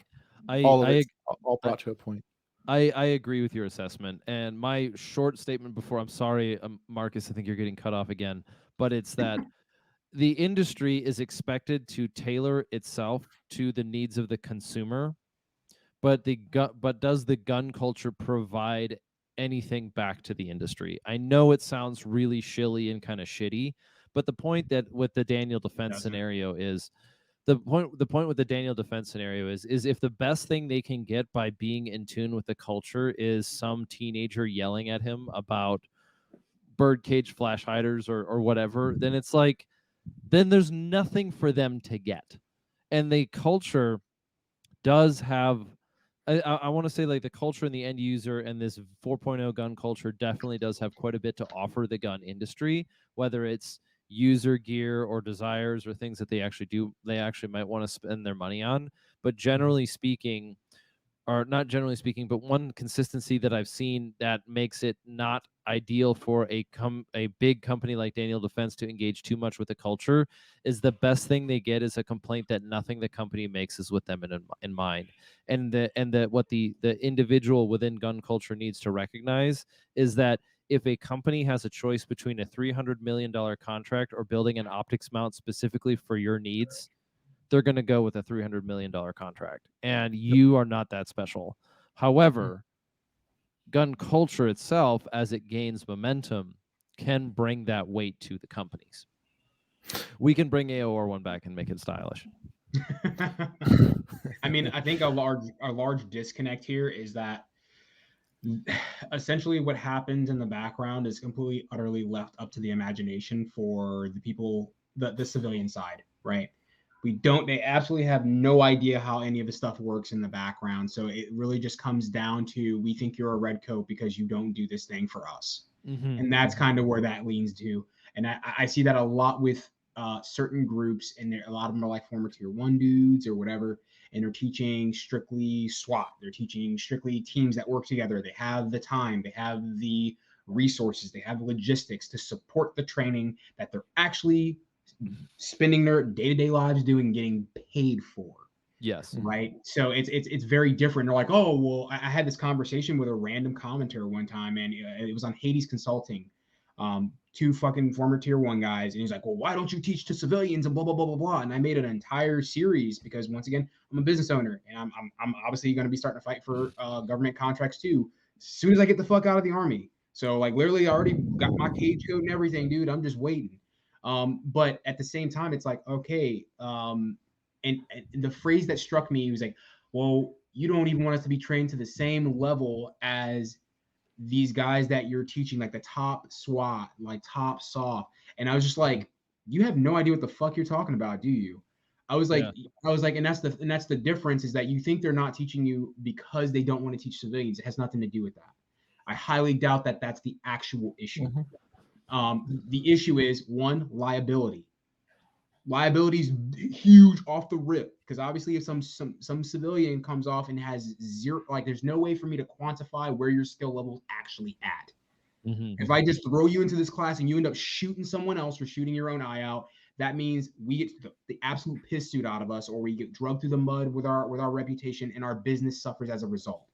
all of it all brought to a point. I agree with your assessment. And my short statement before, I'm sorry, Marcus, I think you're getting cut off again, but it's that the industry is expected to tailor itself to the needs of the consumer, but does the gun culture provide anything back to the industry? I know it sounds really shilly and kind of shitty, but the point that with the Daniel defense scenario is the point with the Daniel defense scenario is if the best thing they can get by being in tune with the culture is some teenager yelling at him about birdcage flash hiders or whatever, then it's like, then there's nothing for them to get. And the culture does have, I want to say, like, the culture and the end user and this 4.0 gun culture definitely does have quite a bit to offer the gun industry, whether it's user gear or desires or things that they actually might want to spend their money on. But generally speaking, or not generally speaking, but one consistency that I've seen that makes it not ideal for a big company like Daniel Defense to engage too much with the culture is the best thing they get is a complaint that nothing the company makes is with them in mind. And what the individual within gun culture needs to recognize is that if a company has a choice between a $300 million contract or building an optics mount specifically for your needs, they're going to go with a $300 million contract. And you are not that special. However, gun culture itself, as it gains momentum, can bring that weight to the companies. We can bring AOR one back and make it stylish. I mean, I think a large disconnect here is that essentially what happens in the background is completely utterly left up to the imagination for the people, the civilian side, right? They absolutely have no idea how any of the stuff works in the background. So it really just comes down to, we think you're a red coat because you don't do this thing for us. Mm-hmm. And that's kind of where that leans to. And I see that a lot with certain groups, and a lot of them are like former tier 1 dudes or whatever, and they're teaching strictly SWAT. They're teaching strictly teams that work together. They have the time, they have the resources, they have the logistics to support the training that they're actually spending their day-to-day lives doing, getting paid for. Yes. Right. So it's very different. They're like, oh, well, I had this conversation with a random commenter one time, and it was on Hades Consulting. Two fucking former tier 1 guys, and he's like, well, why don't you teach to civilians and blah blah blah blah blah. And I made an entire series because, once again, I'm a business owner, and I'm obviously going to be starting to fight for government contracts too as soon as I get the fuck out of the army. So, like, literally, I already got my cage code and everything, dude. I'm just waiting. But at the same time, it's like, okay, and the phrase that struck me was like, well, you don't even want us to be trained to the same level as these guys that you're teaching, like the top SWAT, like top soft. And I was just like, you have no idea what the fuck you're talking about, do you? I was like, and that's the difference, is that you think they're not teaching you because they don't want to teach civilians. It has nothing to do with that. I highly doubt that that's the actual issue. The issue is, one, liability. Liability's huge off the rip, because obviously if some civilian comes off and has zero, like, there's no way for me to quantify where your skill level's actually at. If I just throw you into this class and you end up shooting someone else or shooting your own eye out, that means we get the absolute piss suit out of us, or we get drugged through the mud with our reputation, and our business suffers as a result.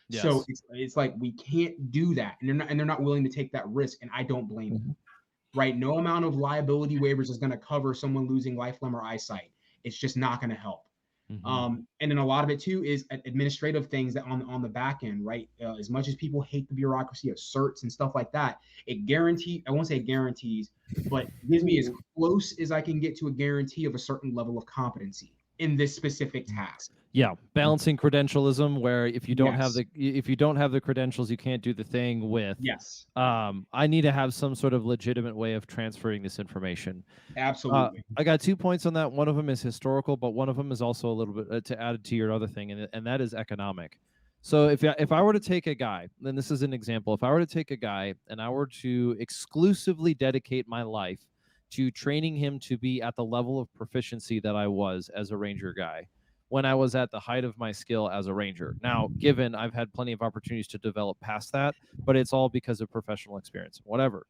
Yes. So it's like, we can't do that, and they're not willing to take that risk, and I don't blame them. Right? No amount of liability waivers is going to cover someone losing life, limb, or eyesight. It's just not going to help. And then a lot of it too is administrative things that on the back end, right? As much as people hate the bureaucracy of certs and stuff like that, I won't say it guarantees, but it gives me as close as I can get to a guarantee of a certain level of competency in this specific task. Yeah, balancing credentialism, where if you don't have Yes. the credentials, you can't do the thing with. Yes. I need to have some sort of legitimate way of transferring this information. Absolutely. I got 2 points on that. One of them is historical, but one of them is also a little bit to add to your other thing, and that is economic. So if I were to take a guy, and this is an example, if I were to take a guy and I were to exclusively dedicate my life to training him to be at the level of proficiency that I was as a ranger guy when I was at the height of my skill as a ranger. Now, given I've had plenty of opportunities to develop past that, but it's all because of professional experience, whatever.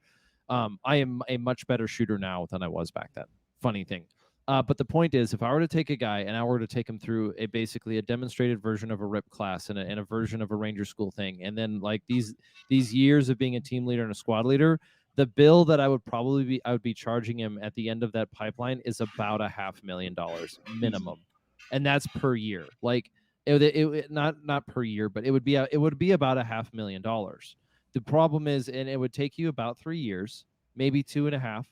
I am a much better shooter now than I was back then. Funny thing. But the point is, if I were to take a guy and I were to take him through basically a demonstrated version of a RIP class and a version of a Ranger School thing, and then like these years of being a team leader and a squad leader, the bill that I would be charging him at the end of that pipeline is about $500,000 minimum, and that's per year. Like not per year, but it would be about $500,000. The problem is, and it would take you about 3 years, maybe 2.5.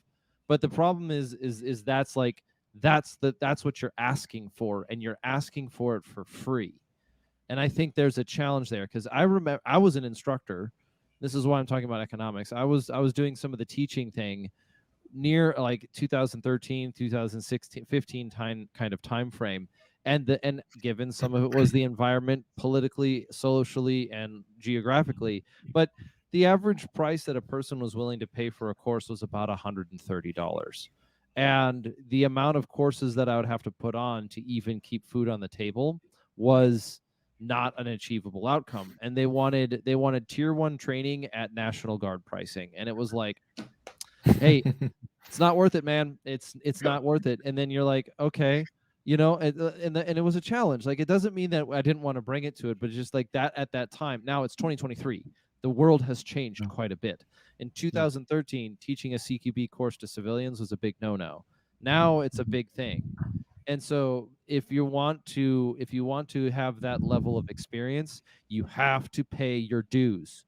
But the problem is that's like that's what you're asking for, and you're asking for it for free. And I think there's a challenge there, because I remember I was an instructor. This is why I'm talking about economics. I was doing some of the teaching thing near like 2013, 2016, 15 kind of time frame. And given some of it was the environment politically, socially, and geographically, but the average price that a person was willing to pay for a course was about $130. And the amount of courses that I would have to put on to even keep food on the table was not an achievable outcome. And they wanted tier 1 training at National Guard pricing. And it was like, hey, it's not worth it, man. It's not worth it. And then you're like, okay, and it was a challenge. Like, it doesn't mean that I didn't want to bring it to it, but it's just like that at that time. Now it's 2023. The world has changed quite a bit. In 2013, teaching a CQB course to civilians was a big no-no. Now it's a big thing. And so if you want to have that level of experience, you have to pay your dues.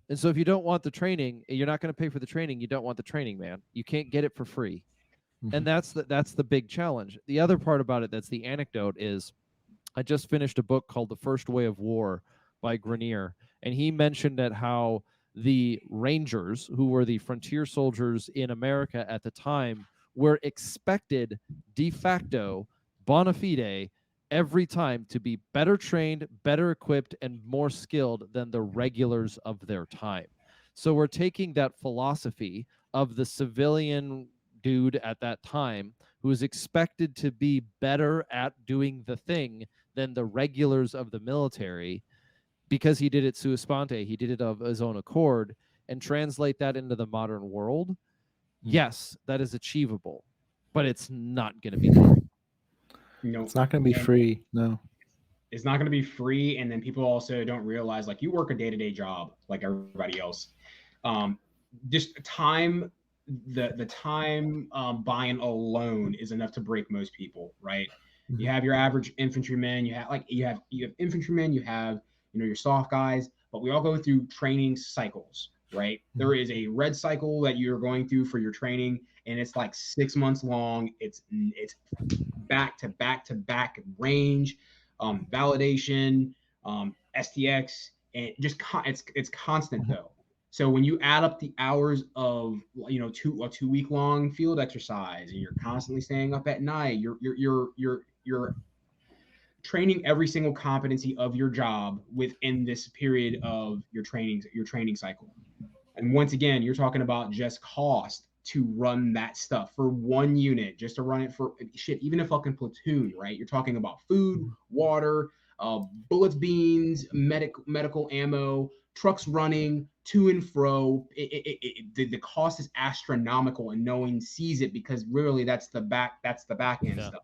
And so if you don't want the training, you're not going to pay for the training. You don't want the training, man. You can't get it for free. And that's the big challenge. The other part about it, that's the anecdote, is I just finished a book called The First Way of War by Grenier, and he mentioned that how the Rangers, who were the frontier soldiers in America at the time, were expected de facto, bona fide, every time to be better trained, better equipped, and more skilled than the regulars of their time. So we're taking that philosophy of the civilian dude at that time who is expected to be better at doing the thing than the regulars of the military, because he did it sua sponte, he did it of his own accord, and translate that into the modern world. Yes, that is achievable, but it's not going to be free. It's not going to be free. No, it's not going to be free. And then people also don't realize, like, you work a day-to-day job like everybody else. Just time, the time buying alone is enough to break most people, right? You have your average infantryman, you have infantrymen, you have your soft guys, but we all go through training cycles, right? There is a red cycle that you're going through for your training, and it's like 6 months long. It's back to back to back range, validation, STX, and just it's constant though. So when you add up the hours of a 2 week long field exercise, and you're constantly staying up at night, you're training every single competency of your job within this period of your training cycle. And once again, you're talking about just cost to run that stuff for one unit, just to run it for shit, even a fucking platoon, right? You're talking about food, water, bullets, beans, medical ammo, trucks running to and fro. The cost is astronomical, and no one sees it because really that's the back end stuff.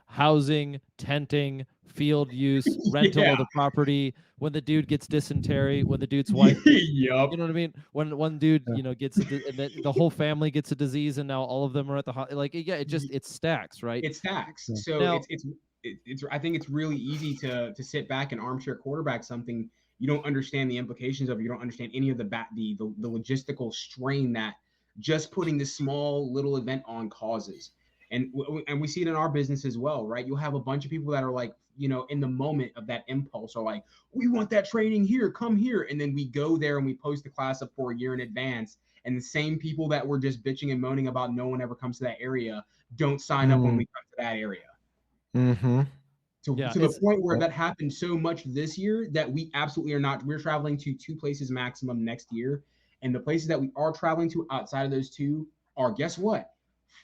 Housing, tenting, field use, rental of the property, when the dude gets dysentery, when the dude's wife gets, you know what I mean? When one dude, gets and then the whole family gets a disease, and now all of them are at the it stacks, right? It stacks. So now, it's I think it's really easy to sit back and armchair quarterback something you don't understand the implications of. You don't understand any of the logistical strain that just putting this small little event on causes. And we see it in our business as well, right? You'll have a bunch of people that are like, in the moment of that impulse are like, we want that training here, come here. And then we go there and we post the class up for a year in advance. And the same people that were just bitching and moaning about no one ever comes to that area don't sign up when we come to that area. Mm-hmm. To the point where that happened so much this year that we absolutely are not. We're traveling to 2 places maximum next year. And the places that we are traveling to outside of those 2 are, guess what?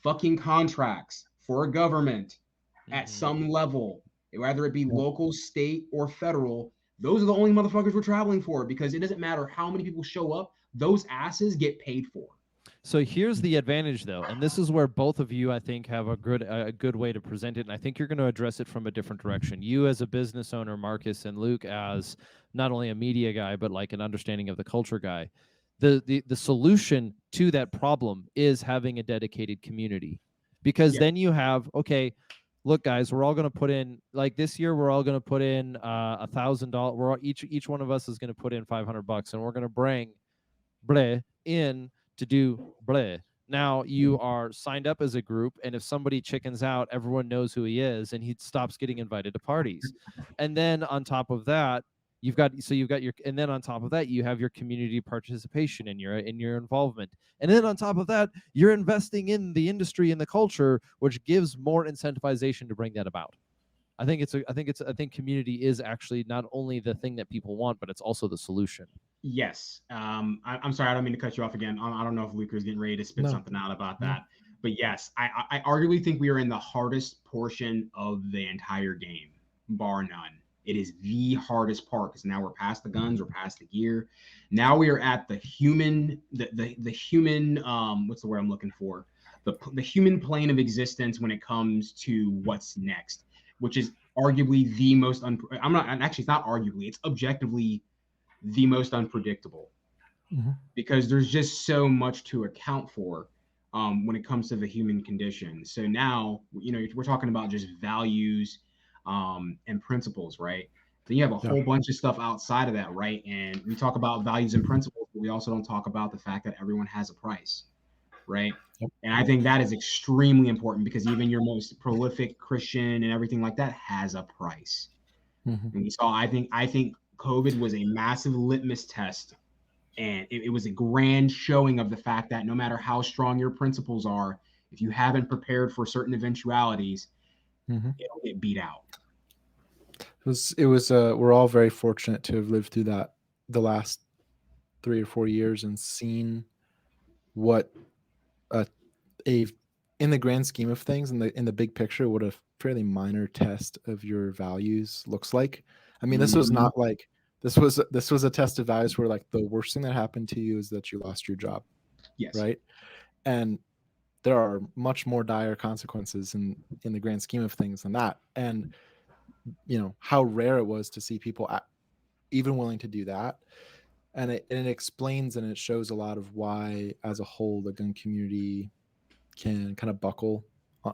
Fucking contracts for a government at some level, whether it be local, state, or federal. Those are the only motherfuckers we're traveling for, because it doesn't matter how many people show up, those asses get paid for. So here's the advantage, though, and this is where both of you, I think, have a good way to present it, and I think you're going to address it from a different direction. You as a business owner, Marcus, and Luke as not only a media guy but like an understanding of the culture guy. The solution to that problem is having a dedicated community, because then you have, okay, look, guys, we're all going to put in, like this year, we're all going to put in $1,000. We're all, each one of us is going to put in $500, and we're going to bring bleh in to do bleh. Now you are signed up as a group, and if somebody chickens out, everyone knows who he is, and he stops getting invited to parties. And then on top of that, you've got your, and then on top of that, you have your community participation and your involvement. And then on top of that, you're investing in the industry and the culture, which gives more incentivization to bring that about. I think community is actually not only the thing that people want, but it's also the solution. Yes. I'm sorry, I don't mean to cut you off again. I don't know if Luke is getting ready to spit something out about that. But yes, I arguably think we are in the hardest portion of the entire game, bar none. It is the hardest part, because now we're past the guns, we're past the gear. Now we are at the human, the human, what's the word I'm looking for? The human plane of existence when it comes to what's next, which is arguably the most, it's not arguably, it's objectively the most unpredictable, because there's just so much to account for when it comes to the human condition. So now, we're talking about just values and principles, right? Then you have a whole bunch of stuff outside of that, right? And we talk about values and principles, but we also don't talk about the fact that everyone has a price, right? And I think that is extremely important, because even your most prolific Christian and everything like that has a price. And we saw, I think COVID was a massive litmus test, and it was a grand showing of the fact that no matter how strong your principles are, if you haven't prepared for certain eventualities, it'll get beat out. It was we're all very fortunate to have lived through that the last 3 or 4 years and seen what in the grand scheme of things, in the big picture, what a fairly minor test of your values looks like. I mean, this was not like this was a test of values where like the worst thing that happened to you is that you lost your job. Yes. Right. And there are much more dire consequences in the grand scheme of things than that. And how rare it was to see people even willing to do that. And it explains and it shows a lot of why, as a whole, the gun community can kind of buckle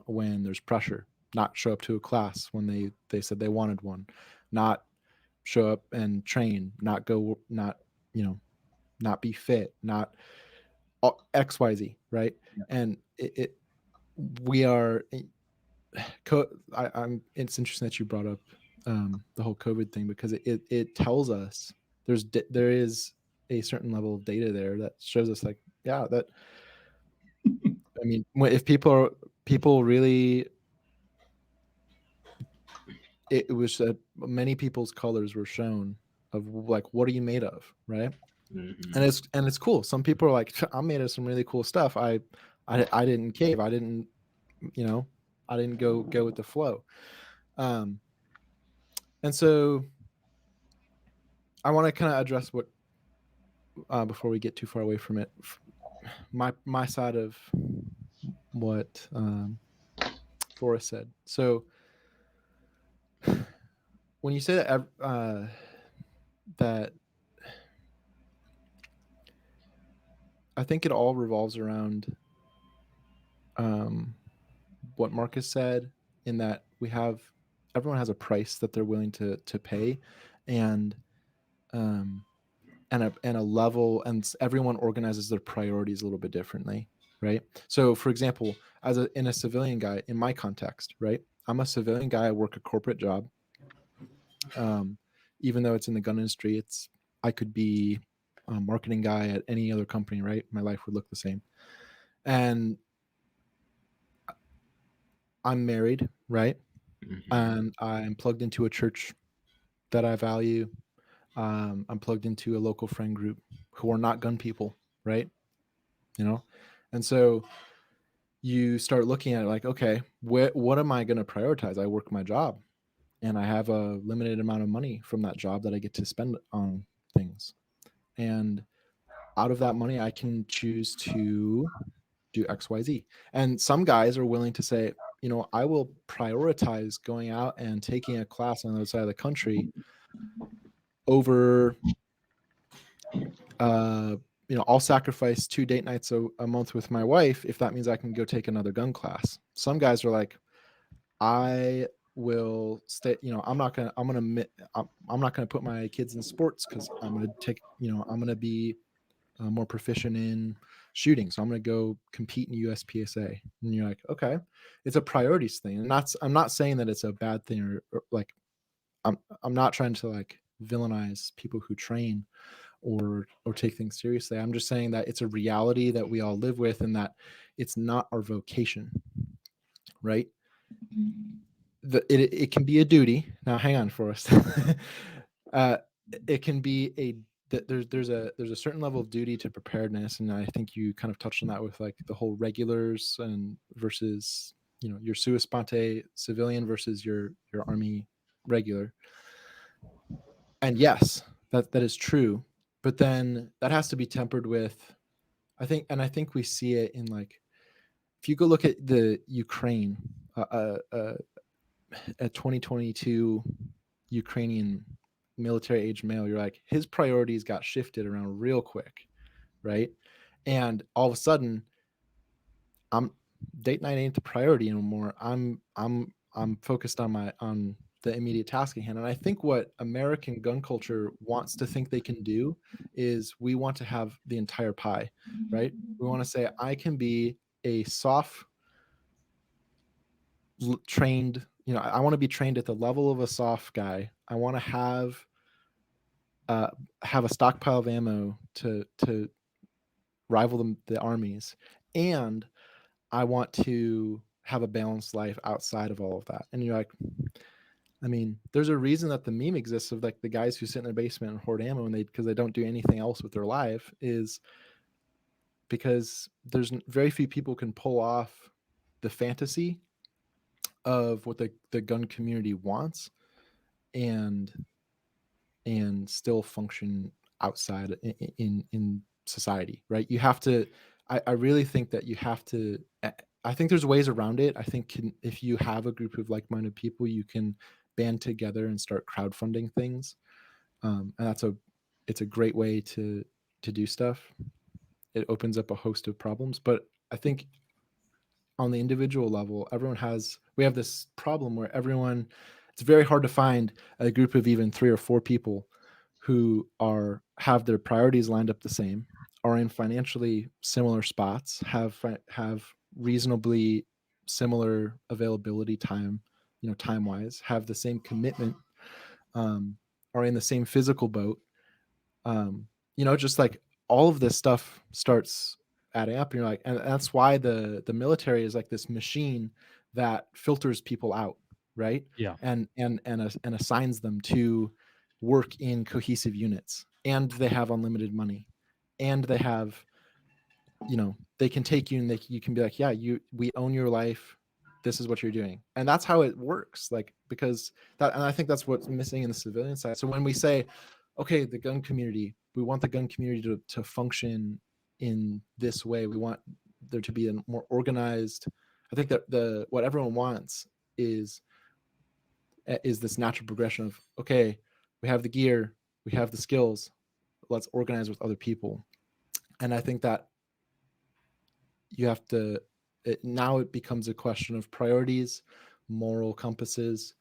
when there's pressure, not show up to a class when they said they wanted one, not show up and train, not be fit, not XYZ, right? Yeah. And it's interesting that you brought up the whole COVID thing, because it tells us there is a certain level of data there that shows us, like, yeah, that I mean, if people really, it was many people's colors were shown of like, what are you made of, right? And it's cool. Some people are like, I'm made of some really cool stuff. I didn't cave. I didn't go with the flow. And so I want to kind of address what before we get too far away from it, my side of what Forrest said. So when you say that I think it all revolves around what Marcus said, in that everyone has a price that they're willing to pay, and a level, and everyone organizes their priorities a little bit differently. right? So for example, in a civilian guy, in my context, right? I'm a civilian guy. I work a corporate job. Even though it's in the gun industry, I could be a marketing guy at any other company, right? My life would look the same. And I'm married, right? Mhm. And I'm plugged into a church that I value. I'm plugged into a local friend group who are not gun people, right? You know, and so you start looking at it like, okay, what am I going to prioritize? I work my job, and I have a limited amount of money from that job that I get to spend on things, and out of that money, I can choose to do X, Y, Z. And some guys are willing to say, I will prioritize going out and taking a class on the other side of the country over, I'll sacrifice 2 date nights a month with my wife if that means I can go take another gun class. Some guys are like, I will stay, I'm not gonna put my kids in sports because I'm gonna be more proficient in shooting, so I'm going to go compete in USPSA. And you're like, okay, it's a priorities thing, and I'm not saying that it's a bad thing, or like I'm not trying to like villainize people who train or take things seriously. I'm just saying that it's a reality that we all live with, and that it's not our vocation, right? It can be a duty. Now, hang on for us. It can be there's a certain level of duty to preparedness, and I think you kind of touched on that with like the whole regulars and versus your sua sponte civilian versus your army regular. And yes, that is true, but then that has to be tempered with, I think we see it in, like, if you go look at the Ukraine, a 2022 Ukrainian military age male, you're like, his priorities got shifted around real quick, right? And all of a sudden, I'm date night ain't the priority anymore. I'm focused on the immediate task at hand. And I think what American gun culture wants to think they can do is we want to have the entire pie, right? We want to say, I can be a soft trained, I want to be trained at the level of a soft guy. I want to have a stockpile of ammo to rival the armies, and I want to have a balanced life outside of all of that. And you're like, I mean, there's a reason that the meme exists of like the guys who sit in their basement and hoard ammo, and because they don't do anything else with their life, is because there's very few people can pull off the fantasy of what the gun community wants and still function outside in society, right? You have to, I really think that you have to, I think there's ways around it. I think if you have a group of like-minded people, you can band together and start crowdfunding things. And it's a great way to do stuff. It opens up a host of problems, but I think on the individual level, we have this problem where it's very hard to find a group of even 3 or 4 people who have their priorities lined up the same, are in financially similar spots, have reasonably similar availability time, time wise, have the same commitment, are in the same physical boat. Just like all of this stuff starts adding up. And you're like, and that's why the military is like this machine that filters people out, right? Yeah. And assigns them to work in cohesive units, and they have unlimited money, and they have, they can take you, and you can be like, yeah, we own your life. This is what you're doing. And that's how it works. Like, because and I think that's what's missing in the civilian side. So when we say, okay, the gun community, we want the gun community to function in this way. We want there to be a more organized, I think that what everyone wants is this natural progression of, okay, we have the gear, we have the skills, let's organize with other people. And I think that you have to, now it becomes a question of priorities, moral compasses.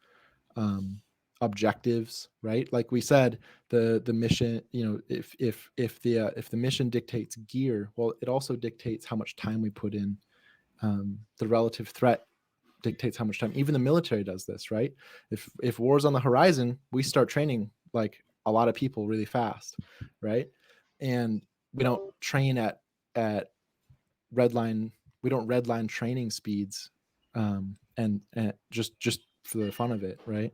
objectives, right? Like we said, the mission, you know, if the mission dictates gear, well, it also dictates how much time we put in. The relative threat dictates how much time. Even the military does this, right? If war's on the horizon, we start training like a lot of people really fast, right? And we don't train at red line. We don't red line training speeds, and just for the fun of it, right?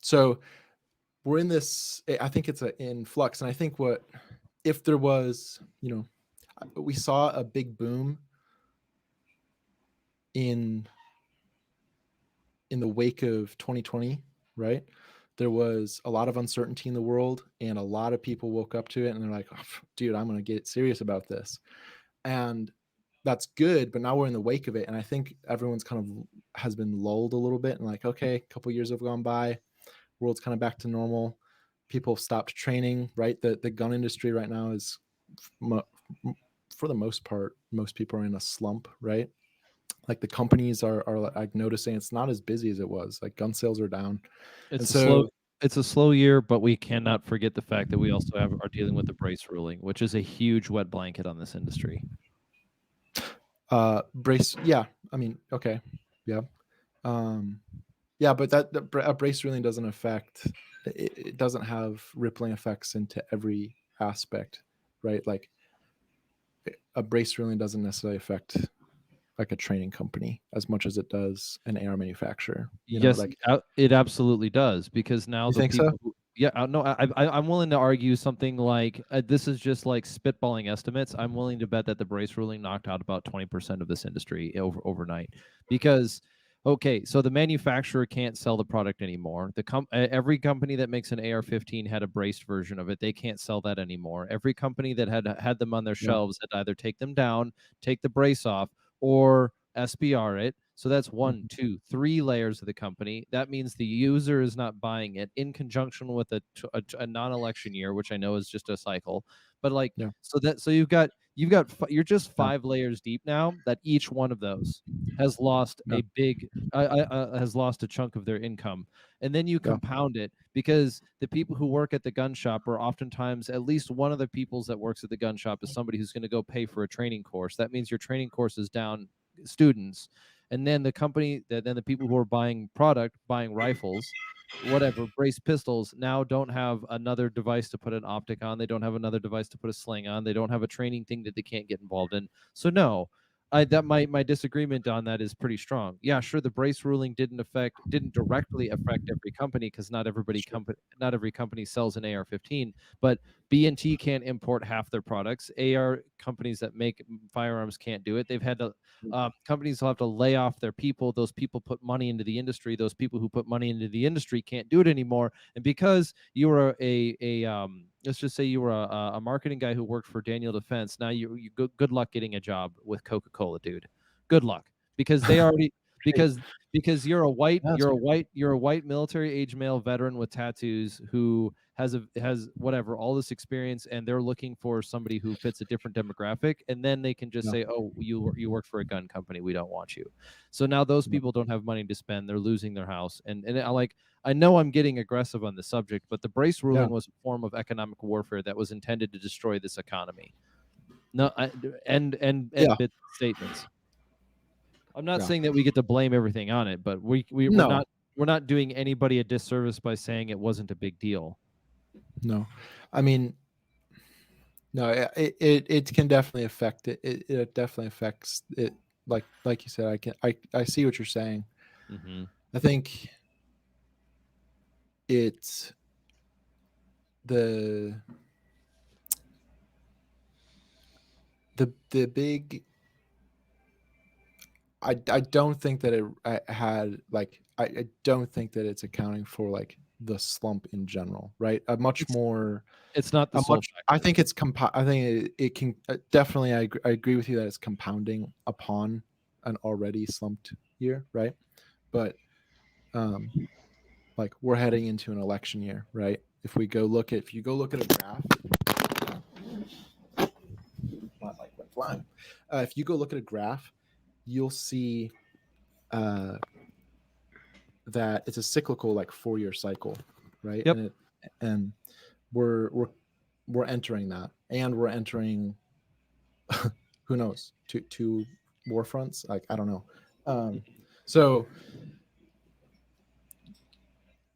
So we're in this. I think it's in flux, and I think what if there was, you know, we saw a big boom in the wake of 2020, right? There was a lot of uncertainty in the world, and a lot of people woke up to it, and they're like, oh, "Dude, I'm going to get serious about this," and that's good. But now we're in the wake of it, and I think everyone's kind of has been lulled a little bit, and like, okay, a couple years have gone by, world's kind of back to normal. People have stopped training, right? The gun industry right now is, for the most part, most people are in a slump, right? Like the companies are like noticing it's not as busy as it was. Like gun sales are down. It's And a so slow year, but we cannot forget the fact that we also are dealing with the brace ruling, which is a huge wet blanket on this industry. brace, yeah, I mean, okay, yeah, yeah, but a brace ruling doesn't affect, it doesn't have rippling effects into every aspect, right? Like a brace ruling doesn't necessarily affect like a training company as much as it does an AR manufacturer. You know, Yes, like, it absolutely does, because now you the think so? people who, yeah, no, I'm willing to argue something like this is just like spitballing estimates. I'm willing to bet that the brace ruling knocked out about 20% of this industry overnight, because okay, so the manufacturer can't sell the product anymore. Every company that makes an AR-15 had a braced version of it. They can't sell that anymore. Every company that had them on their Yeah. shelves had to either take them down, take the brace off, or SBR it. So that's one, Mhm. 2, 3 layers of the company. That means the user is not buying it in conjunction with a non-election year, which I know is just a cycle. But like, Yeah. so you're just 5 layers deep now, that each one of those has lost Yeah. a big has lost a chunk of their income. And then you Yeah. compound it, because the people who work at the gun shop are oftentimes, at least one of the peoples that works at the gun shop is somebody who's going to go pay for a training course. That means your training course is down students. And then the people who are buying rifles, whatever, brace pistols, now don't have another device to put an optic on. They don't have another device to put a sling on. They don't have a training thing that they can't get involved in. So no, my disagreement on that is pretty strong. Yeah, sure, the brace ruling didn't directly affect every company, because not every company sells an AR-15, but B&T can't import half their products. AR companies that make firearms can't do it. They've had to companies will have to lay off their people. Those people put money into the industry. Those people who put money into the industry can't do it anymore. And because you were let's just say you were a marketing guy who worked for Daniel Defense, now good luck getting a job with Coca-Cola, dude. Good luck, because they already because you're a white military age male veteran with tattoos who has whatever, all this experience, and they're looking for somebody who fits a different demographic, and then they can just Yeah. say, oh, you work for a gun company, we don't want you. So now those Yeah. people don't have money to spend, they're losing their house. And I know I'm getting aggressive on the subject, but the brace ruling Yeah. was a form of economic warfare that was intended to destroy this economy. No, and Yeah. bit statements. I'm not Yeah. saying that we get to blame everything on it, but No. we're not doing anybody a disservice by saying it wasn't a big deal. No. I mean, no, it can definitely affect it. It definitely affects it. Like you said, I see what you're saying. Mm-hmm. I think it's the the big. I don't think that I had like I don't think that it's accounting for like the slump in general, right? A much It's more it's not the a sole much. I factor. think it's I think it can definitely. I agree with you that it's compounding upon an already slumped year, right? But um, like we're heading into an election year, right? If you go look at a graph, not like went flying. If you go look at a graph, you'll see that it's a cyclical, like 4-year cycle, right? Yep. And we're entering that, and we're entering who knows, two war fronts, like I don't know. So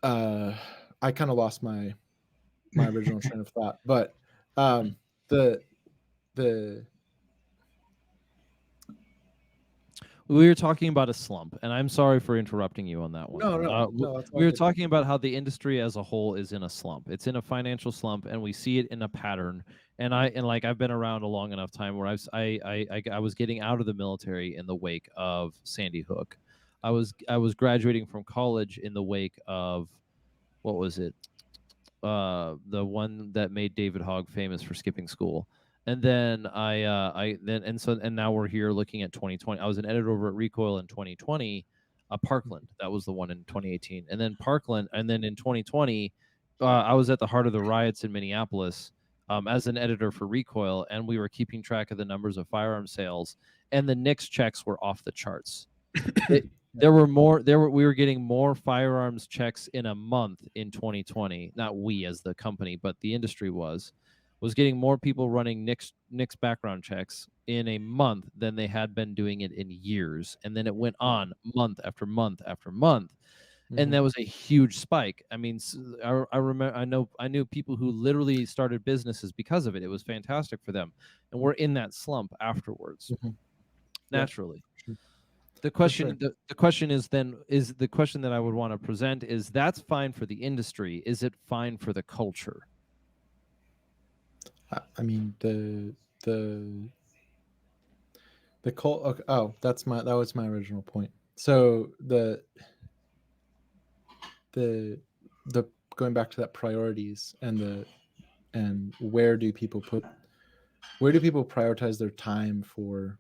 I kind of lost my original train of thought, but the We were talking about a slump, and I'm sorry for interrupting you on that one. no, that's all We were good. talking about how the industry as a whole is in a slump. It's in a financial slump, and we see it in a pattern. And I've been around a long enough time where I was getting out of the military in the wake of Sandy Hook. I was graduating from college in the wake of, what was it? The one that made David Hogg famous for skipping school. And then and now we're here looking at 2020. I was an editor over at Recoil in 2020. Parkland, that was the one in 2018, and then Parkland, and then in 2020, I was at the heart of the riots in Minneapolis as an editor for Recoil, and we were keeping track of the numbers of firearm sales, and the NICS checks were off the charts. We were getting more firearms checks in a month in 2020. Not we as the company, but the industry was getting more people running NICS background checks in a month than they had been doing it in years. And then it went on month after month after month. And that was a huge spike. I mean, I remember, I knew people who literally started businesses because of it. It was fantastic for them. And we're in that slump afterwards, naturally. Sure. The question, the question is the question that I would want to present is, that's fine for the industry. Is it fine for the culture? I mean, that was my original point. So the going back to that priorities and where do people prioritize their time for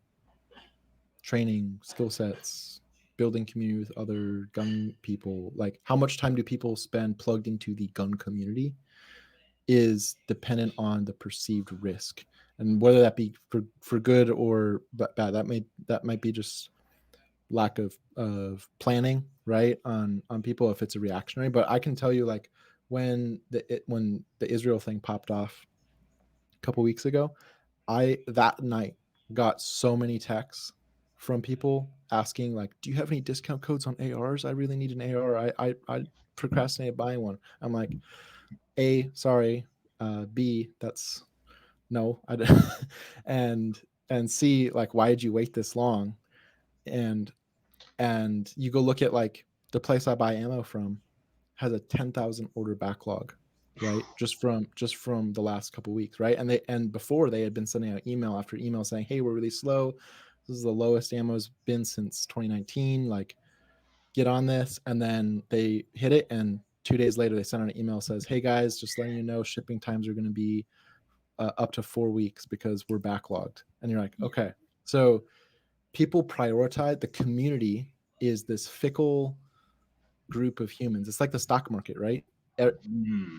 training, skill sets, building community with other gun people? Like, how much time do people spend plugged into the gun community is dependent on the perceived risk, and whether that be for good or bad. That might be just lack of planning, right, on people, if it's a reactionary. But I can tell you, like, when the Israel thing popped off a couple weeks ago, I that night got so many texts from people asking, like, do you have any discount codes on ARs? I really need an AR. I procrastinated buying one. I'm like, A, sorry. B, that's no. and C, like, why did you wait this long? And you go look at, like, the place I buy ammo from has a 10,000 order backlog, right? Just from the last couple weeks, right? And before, they had been sending out email after email saying, hey, we're really slow. This is the lowest ammo's been since 2019. Like, get on this. And then they hit it, and 2 days later they sent out an email that says, hey guys, just letting you know, shipping times are going to be up to 4 weeks because we're backlogged. And you're like, okay. So people prioritize, the community is this fickle group of humans. It's like the stock market, right?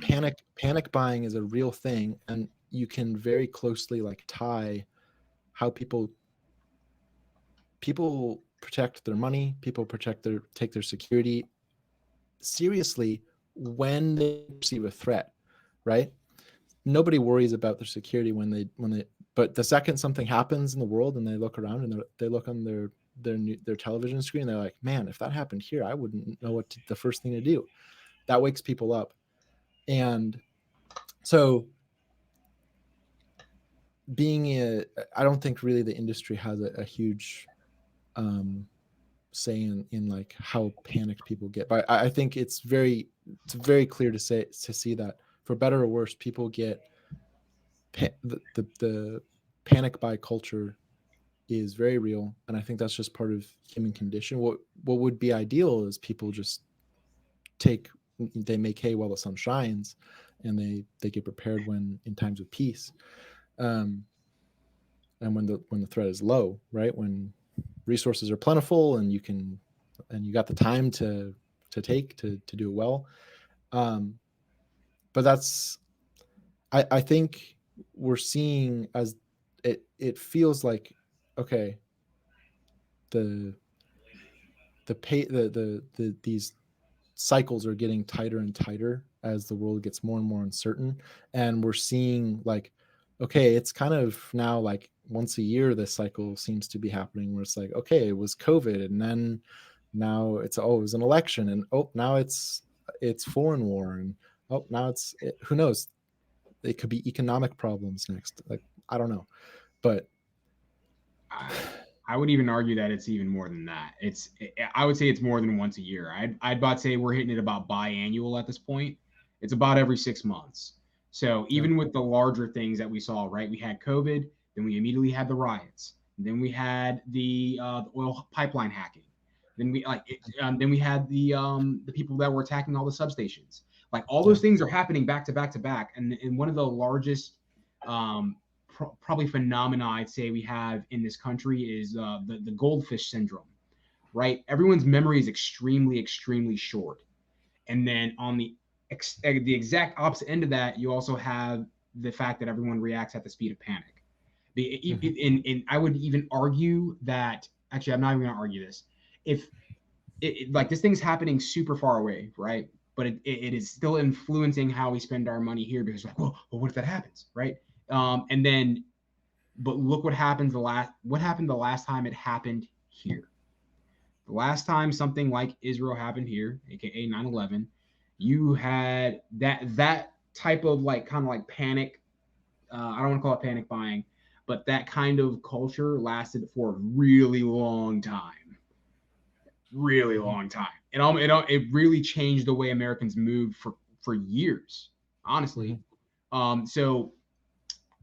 Panic buying is a real thing, and you can very closely, like, tie how people protect their money, people take their security seriously when they perceive a threat, right? Nobody worries about their security when they but the second something happens in the world and they look around and they look on their television screen, they're like, man, if that happened here, I wouldn't know the first thing to do. That wakes people up. And so I don't think really the industry has a huge say in like how panicked people get. But I think it's very clear to see that, for better or worse, people get the panic buy culture is very real, and I think that's just part of human condition. What would be ideal is people just they make hay while the sun shines, and they get prepared when in times of peace, and when the threat is low, right? When resources are plentiful and you got the time to do it well. But that's, I think we're seeing, as it feels like, okay, these cycles are getting tighter and tighter as the world gets more and more uncertain, and we're seeing like, okay, it's kind of now like once a year this cycle seems to be happening, where it's like, okay, it was COVID, and then now it's, oh, it was an election, and oh, now it's foreign war, and oh, now who knows, it could be economic problems next. Like, I don't know, but I would even argue that it's even more than that. I would say it's more than once a year. I'd about say we're hitting it about biannual at this point. It's about every 6 months. So even with the larger things that we saw, right? We had COVID, then we immediately had the riots, then we had the oil pipeline hacking, then we then we had the people that were attacking all the substations. Like all those things are happening back to back to back, and one of the largest probably phenomena I'd say we have in this country is the goldfish syndrome, right? Everyone's memory is extremely short, and then on the exact opposite end of that, you also have the fact that everyone reacts at the speed of panic. And I would even argue that, actually, I'm not even going to argue this. If like this thing's happening super far away, right? But it is still influencing how we spend our money here, because like, well, what if that happens, right? And then, but look what happened the last time it happened here. The last time something like Israel happened here, aka 9/11, you had that type of like kind of like panic. I don't want to call it panic buying, but that kind of culture lasted for a really long time. Really long time. It really changed the way Americans moved for years, honestly. So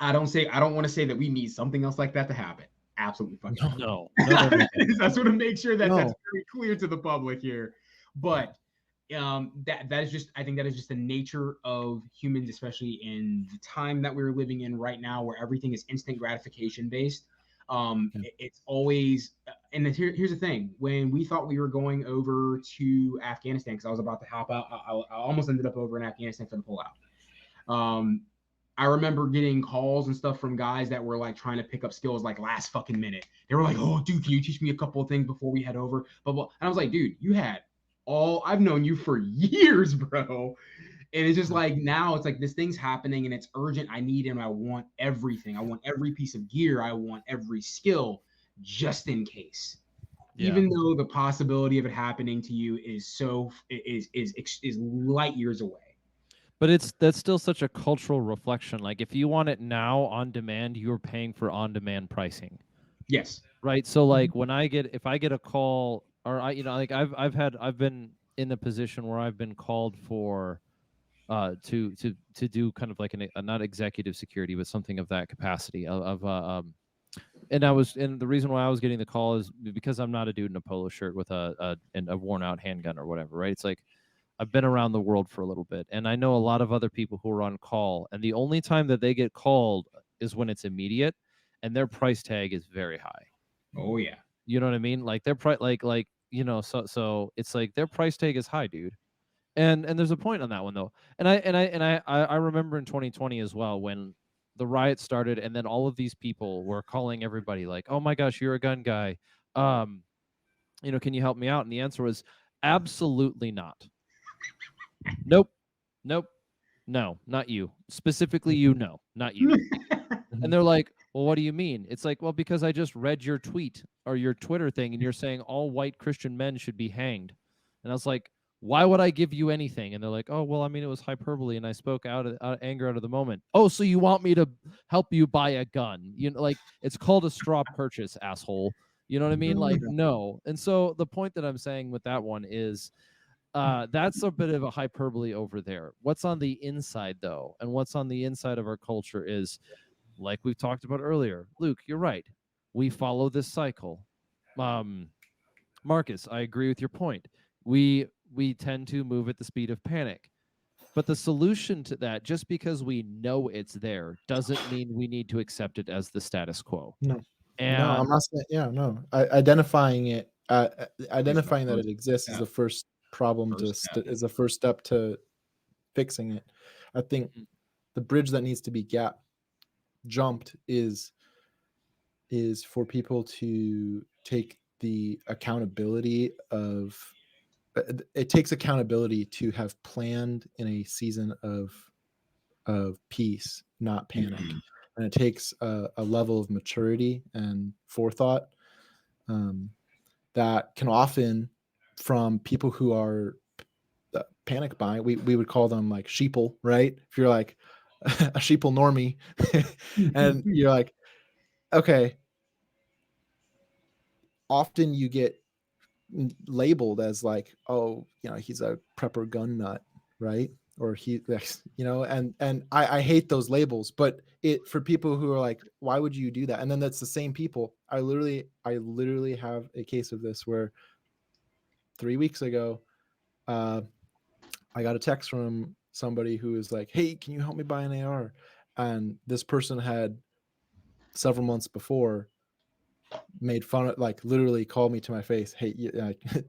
I don't want to say that we need something else like that to happen. Absolutely fucking no. I just want to make sure that that's very clear to the public here. But that is just, I think that is just the nature of humans, especially in the time that we're living in right now, where everything is instant gratification based. It's always, and here's the thing: when we thought we were going over to Afghanistan, because I was about to hop out, I almost ended up over in Afghanistan for the pullout. I remember getting calls and stuff from guys that were like trying to pick up skills like last fucking minute. They were like, "Oh, dude, can you teach me a couple of things before we head over?" But and I was like, "Dude, I've known you for years, bro." And it's just like, now it's like this thing's happening and it's urgent. I need and I want everything. I want every piece of gear. I want every skill, just in case. Yeah. Even though the possibility of it happening to you is light years away. But that's still such a cultural reflection. Like if you want it now on demand, you're paying for on demand pricing. Yes. Right. So like if I get a call, or I've been in a position where I've been called for to do kind of like a not executive security, but something of that capacity and the reason why I was getting the call is because I'm not a dude in a polo shirt with a worn out handgun or whatever, right? It's like I've been around the world for a little bit, and I know a lot of other people who are on call, and the only time that they get called is when it's immediate, and their price tag is very high. Oh yeah. You know what I mean? Like their price, so it's like their price tag is high, dude. And there's a point on that one though. And I remember in 2020 as well, when the riots started, and then all of these people were calling everybody like, "Oh my gosh, you're a gun guy. Can you help me out?" And the answer was absolutely not. Nope. No, not you. Specifically you, no, not you. And they're like, "Well, what do you mean?" It's like, "Well, because I just read your tweet or your Twitter thing, and you're saying all white Christian men should be hanged." And I was like, "Why would I give you anything?" And they're like, "Oh, well, I mean, it was hyperbole, and I spoke out of anger out of the moment." Oh, so you want me to help you buy a gun? Like it's called a straw purchase, asshole. You know what I mean? Like, no. And so the point that I'm saying with that one is, that's a bit of a hyperbole over there. What's on the inside, though, and what's on the inside of our culture is, like we've talked about earlier. Luke, you're right. We follow this cycle. Marcus, I agree with your point. We tend to move at the speed of panic. But the solution to that, just because we know it's there, doesn't mean we need to accept it as the status quo. No, I'm not saying. Yeah, no. Identifying that it exists is the first problem is the first step to fixing it. I think the bridge that needs to be jumped is for people to take the accountability of it takes accountability to have planned in a season of peace, not panic. And it takes a level of maturity and forethought that can often, from people who are panic buying, we would call them like sheeple, right? If you're like a sheeple normie and you're like, okay, often you get labeled as like, oh, he's a prepper gun nut, right? Or he, and I hate those labels, but it, for people who are like, why would you do that? And then that's the same people. I literally have a case of this where 3 weeks ago, I got a text from somebody who was like, hey, can you help me buy an AR? And this person had several months before made fun of, like, literally called me to my face, hey,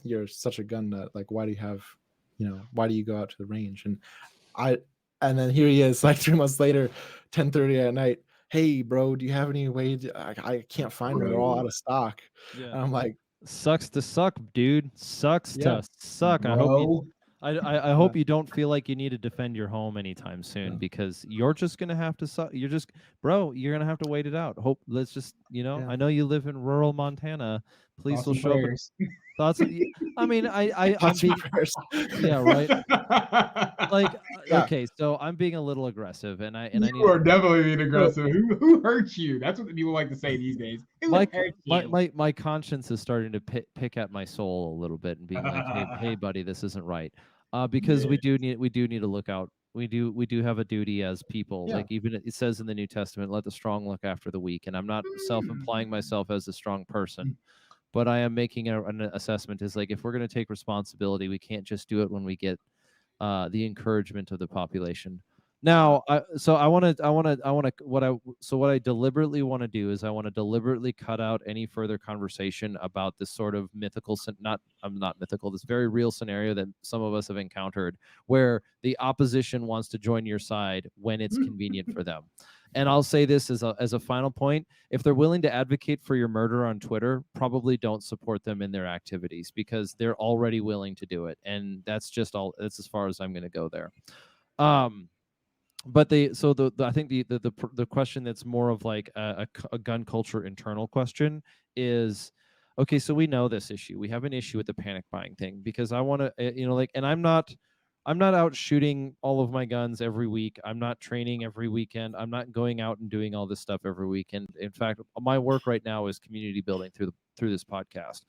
you're such a gun nut, like, why do you go out to the range? And then here he is, like 3 months later, 10:30 at night, hey bro, do you have any way I can't find them, they're all out of stock. Yeah. And I'm like, Sucks to suck, dude. Sucks Yeah. to suck. I hope you don't feel like you need to defend your home anytime soon, Yeah. because you're just gonna have to suck. You're gonna have to wait it out. Let's just, Yeah. I know you live in rural Montana. Please Thoughts will and show up. prayers. Thoughts. I mean, I'm Thoughts and being, prayers. yeah, right. Like, Yeah. okay, so I'm being a little aggressive, and I You need are definitely being aggressive. Who hurt you? That's what the people like to say these days. Who my hurt you? my conscience is starting to pick at my soul a little bit and being like, hey buddy, this isn't right. Because Yeah. we do need to look out. We do have a duty as people. Yeah. Like, even it says in the New Testament, let the strong look after the weak. And I'm not self-implying myself as a strong person, but I am making an assessment. Is like, if we're going to take responsibility, we can't just do it when we get the encouragement of the population. Now, what I deliberately want to do is I want to deliberately cut out any further conversation about this sort of mythical, not mythical, this very real scenario that some of us have encountered, where the opposition wants to join your side when it's convenient for them. And I'll say this as a final point: if they're willing to advocate for your murder on Twitter, probably don't support them in their activities, because they're already willing to do it, and that's as far as I'm going to go there. But I think the question that's more of like a gun culture internal question is, okay, so we know this issue. We have an issue with the panic buying thing, because I want to, and I'm not out shooting all of my guns every week. I'm not training every weekend. I'm not going out and doing all this stuff every weekend. In fact, my work right now is community building through this podcast.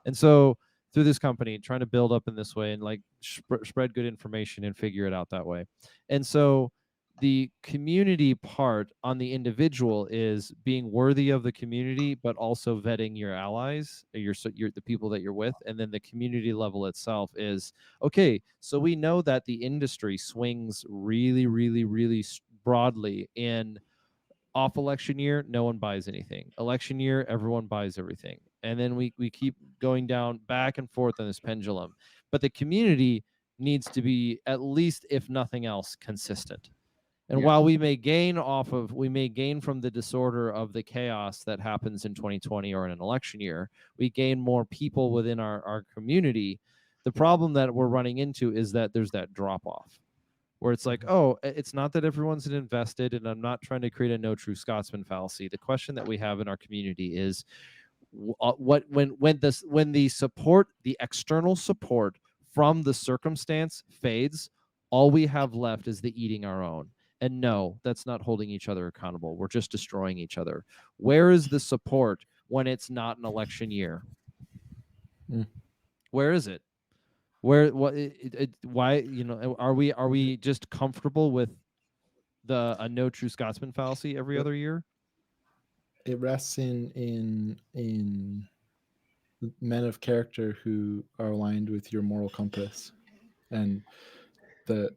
And so through this company, trying to build up in this way and like spread good information and figure it out that way. And so the community part on the individual is being worthy of the community, but also vetting your allies, your the people that you're with. And then the community level itself is, okay, so we know that the industry swings really, really, really broadly. In off election year, no one buys anything. Election year, everyone buys everything. And then we keep going down back and forth on this pendulum. But the community needs to be, at least if nothing else, consistent. And Yes. while we may gain from the disorder of the chaos that happens in 2020 or in an election year, we gain more people within our community. The problem that we're running into is that there's that drop off, where it's like, oh, it's not that everyone's invested, and I'm not trying to create a no true Scotsman fallacy. The question that we have in our community is, when the support, the external support from the circumstance fades, all we have left is the eating our own. And no, that's not holding each other accountable. We're just destroying each other. Where is the support when it's not an election year? Where is it? Why, are we just comfortable with a no true Scotsman fallacy every other year? It rests in men of character who are aligned with your moral compass, and the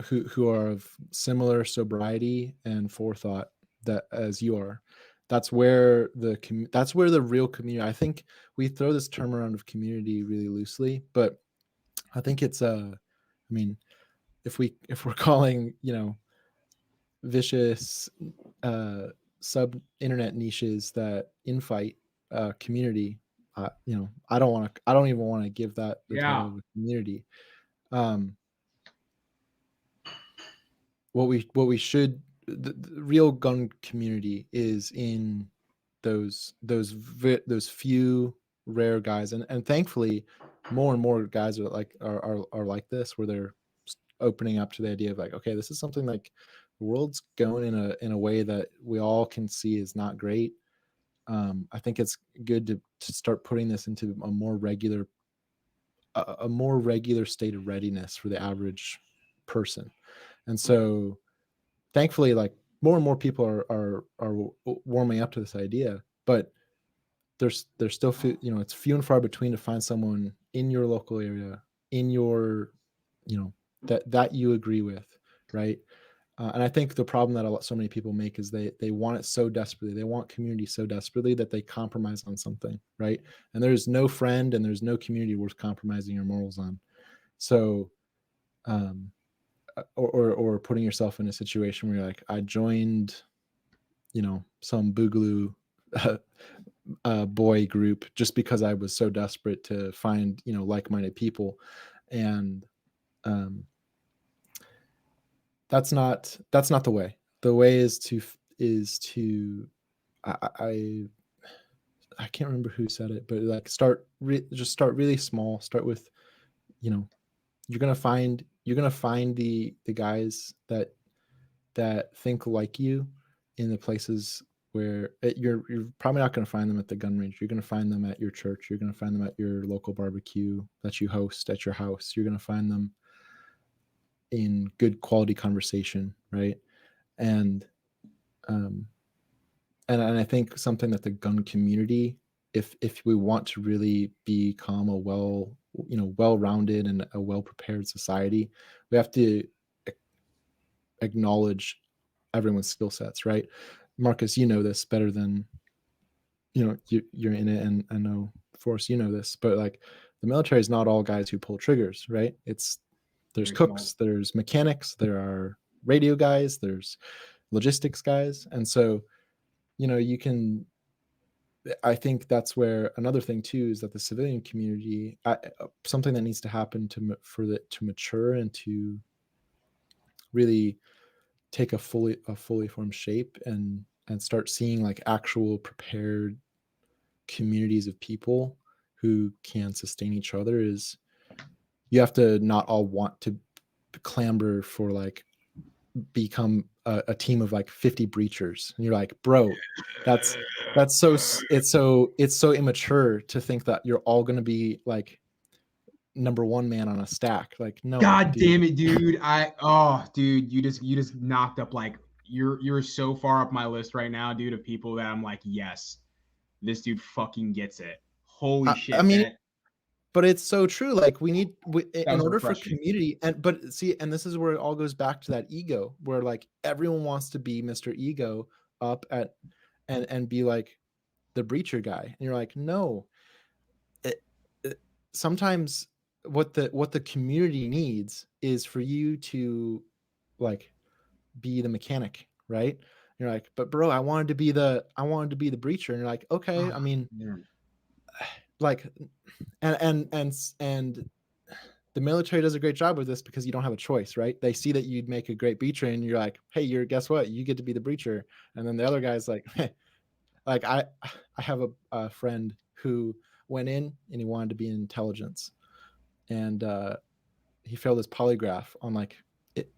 who are of similar sobriety and forethought that as you are. That's where the real community. I think we throw this term around of community really loosely, but I think it's I mean, if we're calling vicious sub internet niches that infight community, I don't even want to give that the title Yeah. of a community. Um, what we should the real gun community is in those few rare guys, and thankfully more and more guys are like this, where they're opening up to the idea of like, okay, this is something like the world's going in a way that we all can see is not great. I think it's good to start putting this into a more regular state of readiness for the average person. And so thankfully, like more and more people are warming up to this idea, but there's still it's few and far between to find someone in your local area, in your that you agree with, right? And I think the problem that so many people make is they want it so desperately, they want community so desperately that they compromise on something, right? And there's no friend and there's no community worth compromising your morals on. So or putting yourself in a situation where you're like, I joined some boogaloo boy group just because I was so desperate to find like-minded people, and that's not the way. The way is to I can't remember who said it, but like just start really small. Start with you're gonna find the guys that think like you in the places where you're probably not going to find them at the gun range. You're going to find them at your church. You're going to find them at your local barbecue that you host at your house. You're going to find them in good quality conversation, right? And and I think something that the gun community, if we want to really become a well-rounded and a well-prepared society, we have to acknowledge everyone's skill sets, right? Marcus, you know this better than you're in it, and I know Forrest, you know this, but like the military is not all guys who pull triggers, right? There's Very cooks, small. there's mechanics, there are radio guys, there's logistics guys, and so you can. I think that's where another thing too is that the civilian community, something that needs to happen to mature and to really take a fully formed shape and start seeing like actual prepared communities of people who can sustain each other, is you have to not all want to clamber for like become a team of like 50 breachers, and you're like, bro, that's it's so immature to think that you're all going to be like number one man on a stack. Like, no, God dude. damn it, dude. Dude, you just knocked up like you're so far up my list right now, dude, of people that I'm like, yes, this dude fucking gets it. Holy I shit, mean, that but it's so true. Like in was order for refreshing. community, but see, and this is where it all goes back to that ego, where like everyone wants to be Mr. Ego up at and be like the breacher guy, and you're like, no. Sometimes what the community needs is for you to like be the mechanic, right? You're like, but bro, I wanted to be the breacher, and you're like, okay, I mean, Man. like, and the military does a great job with this because you don't have a choice, right? They see that you'd make a great breacher, and you're like, hey, guess what? You get to be the breacher. And then the other guy's like, hey, like I have a friend who went in and he wanted to be in intelligence, and he failed his polygraph on like it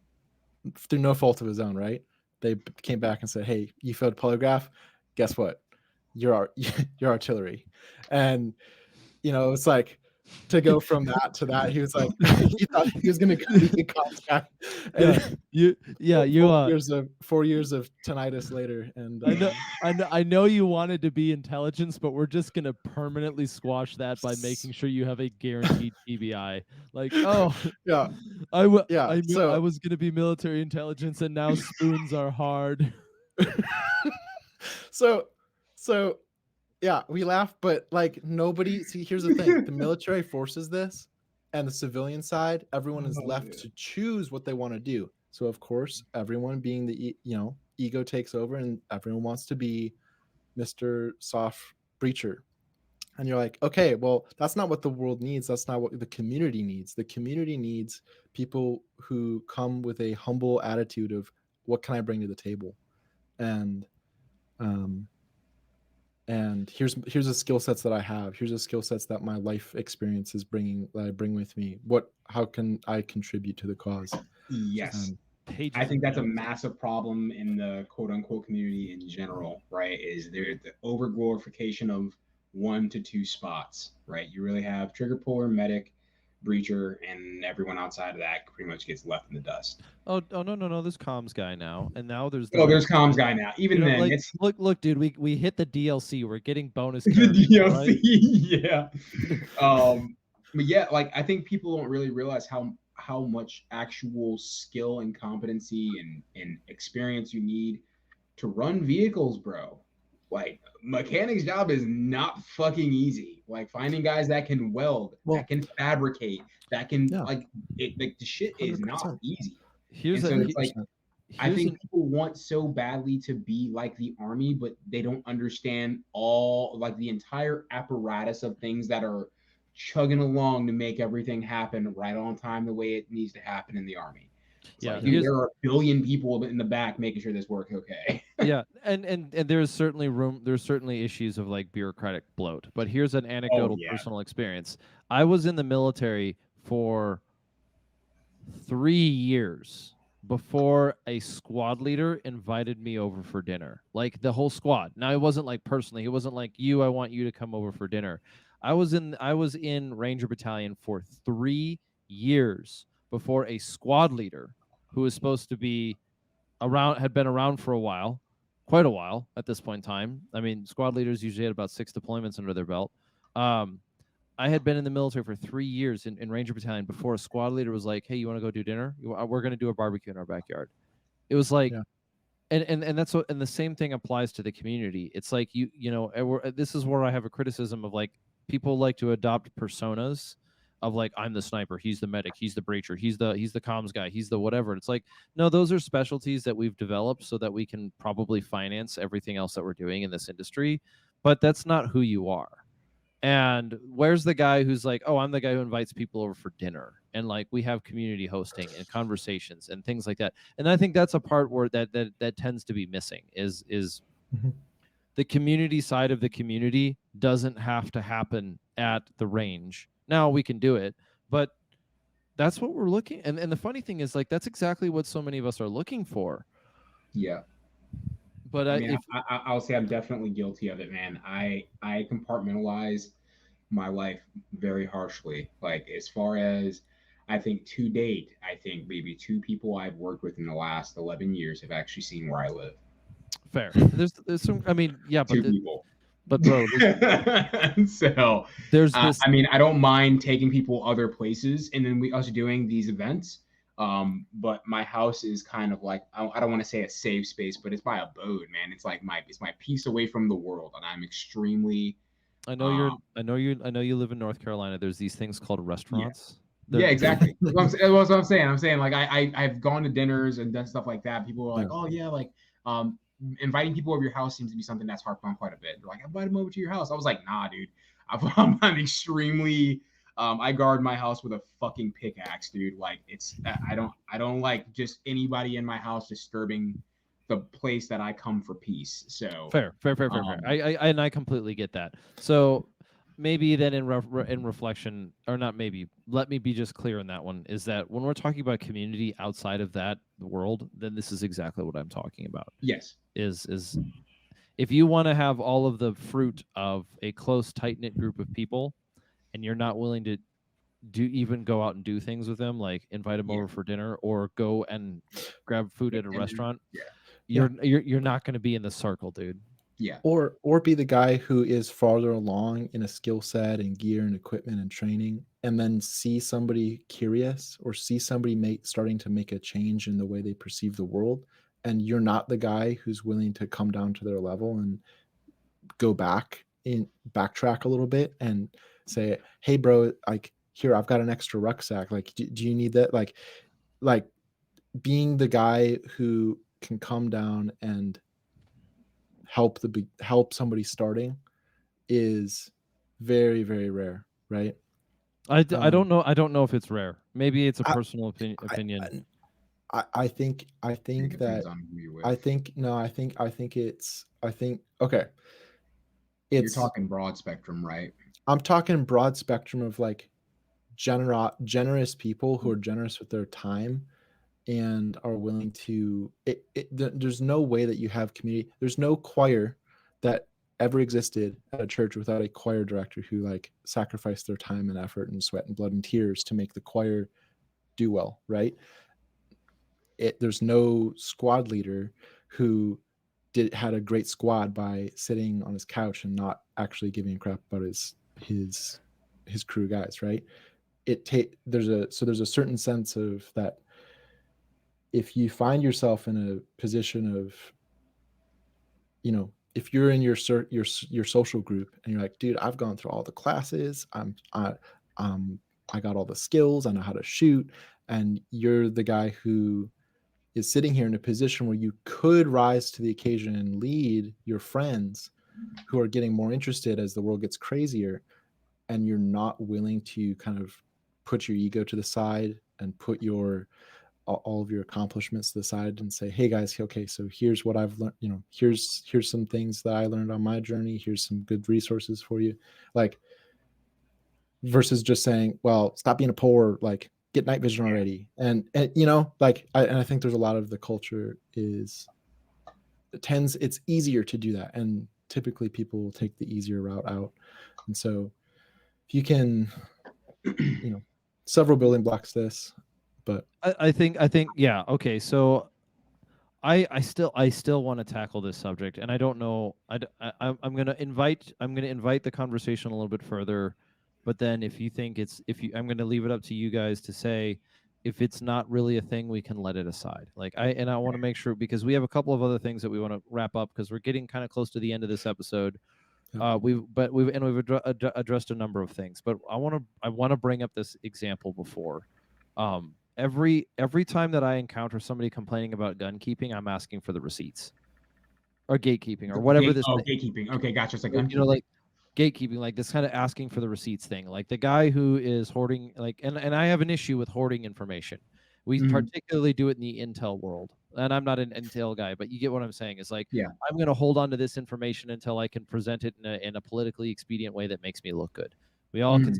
through no fault of his own, right? They came back and said, hey, you failed polygraph, guess what, you're artillery. And it's like, to go from that to that, he was like, he thought he was going to be a cops guy. And you 4 years of tinnitus later, and I know you wanted to be intelligence, but we're just gonna permanently squash that by making sure you have a guaranteed TBI. Like, oh, yeah, I knew I so was gonna be military intelligence, and now spoons are hard. so yeah, we laugh, but like nobody. See, here's the thing: the military forces this, and the civilian side, everyone is left to choose what they want to do. So of course, everyone being the ego takes over, and everyone wants to be Mr. Soft Breacher. And you're like, okay, well, that's not what the world needs. That's not what the community needs. The community needs people who come with a humble attitude of what can I bring to the table, and um, and here's the skill sets that I have. Here's the skill sets that my life experience is bringing, that I bring with me. How can I contribute to the cause? Yes. Pages I think of that's a notes. massive problem in the quote unquote community in general, right? Is there the over glorification of 1 to 2 spots, right? You really have trigger puller, medic, breacher, and everyone outside of that pretty much gets left in the dust. Oh, no. There's comms guy now, and now there's the Oh, there's medic comms guy. guy now. You Even know, then, like it's look, dude. We hit the DLC. We're getting bonus the characters. DLC. Right? Yeah. But yeah, like I think people don't really realize how much actual skill and competency and experience you need to run vehicles, bro. Like mechanic's job is not fucking easy. Like finding guys that can weld, Well, that can fabricate, that can yeah, like it. Like the shit is not 100%. easy. Here's And a so it's he- like I here's think an people want so badly to be like the army, but they don't understand all like the entire apparatus of things that are chugging along to make everything happen right on time the way it needs to happen in the army. It's yeah. like, dude, Here's there are a billion people in the back making sure this works okay. yeah, and there's certainly room. There's certainly issues of like bureaucratic bloat. But here's an Oh anecdotal yeah. personal experience. I was in the military for 3 years before a squad leader invited me over for dinner. Like the whole squad. Now it wasn't like personally. It wasn't like you. I want you to come over for dinner. I was in Ranger Battalion for 3 years before a squad leader who was supposed to be around had been around for a while, quite a while at this point in time. I mean, squad leaders usually had about 6 deployments under their belt. Um, I had been in the military for 3 years in Ranger Battalion before a squad leader was like, "Hey, you want to go do dinner? We're going to do a barbecue in our backyard." It was like, Yeah. and that's what, and the same thing applies to the community. It's like this is where I have a criticism of like people like to adopt personas of like I'm the sniper, he's the medic, he's the breacher, he's the comms guy, he's the whatever. And it's like no, those are specialties that we've developed so that we can probably finance everything else that we're doing in this industry, but that's not who you are. And where's the guy who's like, oh, I'm the guy who invites people over for dinner and like we have community hosting and conversations and things like that. And I think that's a part where that tends to be missing is Mhm. the community side of the community doesn't have to happen at the range. Now we can do it, but that's what we're looking. And the funny thing is like that's exactly what so many of us are looking for. Yeah. But I mean, if I'll say I'm definitely guilty of it, man. I compartmentalize my life very harshly. Like as far as I think to date, I think maybe 2 people I've worked with in the last 11 years have actually seen where I live. fair, there's some. I mean, yeah, Two people. but bro, So there's this. I mean, I don't mind taking people other places, and then we us doing these events. But my house is kind of like I don't want to say a safe space, but it's my abode, man. It's like it's my piece away from the world, and I'm extremely I know you're. I know you live in North Carolina. There's these things called yeah. restaurants. Yeah, exactly. That's what I'm saying. I'm saying like I've gone to dinners and done stuff like that. People are like, Yeah. oh yeah, like inviting people over your house seems to be something that's harped on quite a bit. They're like, invite them over to your house. I was like, nah, dude. I'm extremely I guard my house with a fucking pickaxe, dude. Like it's I don't like just anybody in my house disturbing the place that I come for peace. So fair. I completely get that. So maybe then in reflection, or not maybe, let me be just clear on that one, is that when we're talking about community outside of that world, then this is exactly what I'm talking about. yes. Is if you want to have all of the fruit of a close, tight knit group of people, and you're not willing to go out and do things with them, like invite them over for dinner or go and grab food at a restaurant, you're not going to be in the circle, dude. Yeah. Or be the guy who is farther along in a skill set and gear and equipment and training, and then see somebody curious or see somebody starting to make a change in the way they perceive the world, and you're not the guy who's willing to come down to their level and go backtrack a little bit and say, hey bro, like here, I've got an extra rucksack, like do you need that? Like being the guy who can come down and help somebody starting is very, very rare, right? I don't know. I don't know if it's rare. Maybe it's a I, personal I, opinion. I I think think it depends that on who you're with. I think no, I think okay. You're It's talking broad spectrum, right? I'm talking broad spectrum of like generous people who are generous with their time and are willing to there's no way that you have community. There's no choir that ever existed at a church without a choir director who like sacrificed their time and effort and sweat and blood and tears to make the choir do well, right? There's no squad leader who had a great squad by sitting on his couch and not actually giving a crap about his crew guys, right? There's a certain sense of that. If you find yourself in a position of, if you're in your social group and you're like, dude, I've gone through all the classes, I got all the skills, I know how to shoot, and you're the guy who is sitting here in a position where you could rise to the occasion and lead your friends who are getting more interested as the world gets crazier, and you're not willing to kind of put your ego to the side and put all of your accomplishments to the side and say, hey guys, okay, so here's what I've learned, here's some things that I learned on my journey, here's some good resources for you, like, versus just saying, well, stop being a poor, like, get night vision already. And like, I think there's a lot of the culture it's easier to do that, and typically people will take the easier route out. And so if you can, several building blocks this, but I think yeah. Okay, so I still want to tackle this subject, and I don't know. I'm gonna invite the conversation a little bit further, but then if you think I'm gonna leave it up to you guys to say if it's not really a thing, we can let it aside. Like I want to make sure, because we have a couple of other things that we want to wrap up because we're getting kind of close to the end of this episode. We've addressed a number of things, but I want to bring up this example before. Every time that I encounter somebody complaining about gun keeping, I'm asking for the receipts or gatekeeping or whatever this thing. Gatekeeping. Okay, gotcha. It's like Like gatekeeping, like this kind of asking for the receipts thing. Like the guy who is hoarding, like, and I have an issue with hoarding information. We particularly do it in the intel world, and I'm not an intel guy, but you get what I'm saying. It's like, yeah. I'm going to hold on to this information until I can present it in a politically expedient way that makes me look good. We all can.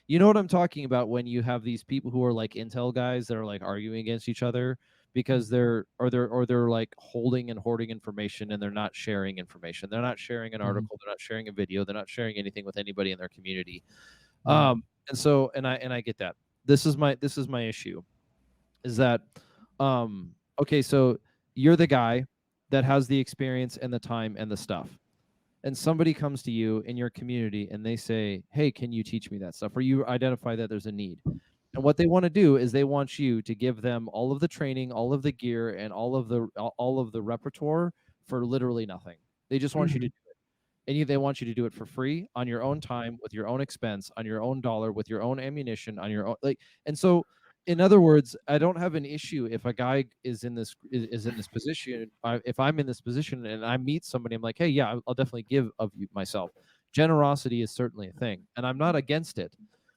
You know what I'm talking about when you have these people who are like intel guys that are like arguing against each other because they're like holding and hoarding information, and they're not sharing information. They're not sharing an article, they're not sharing a video, they're not sharing anything with anybody in their community. And so I get that. This is my issue, is that okay, so you're the guy that has the experience and the time and the stuff, and somebody comes to you in your community and they say, hey, can you teach me that stuff, or you identify that there's a need. And what they want to do is they want you to give them all of the training, all of the gear, and all of the repertoire for literally nothing. They just want you to do it. And they want you to do it for free, on your own time, with your own expense, on your own dollar, with your own ammunition, on your own, like. And so, in other words, I don't have an issue if a guy is in this position. If I'm in this position and I meet somebody, I'm like, hey, yeah, I'll definitely give of you myself. Generosity is certainly a thing, and I'm not against it.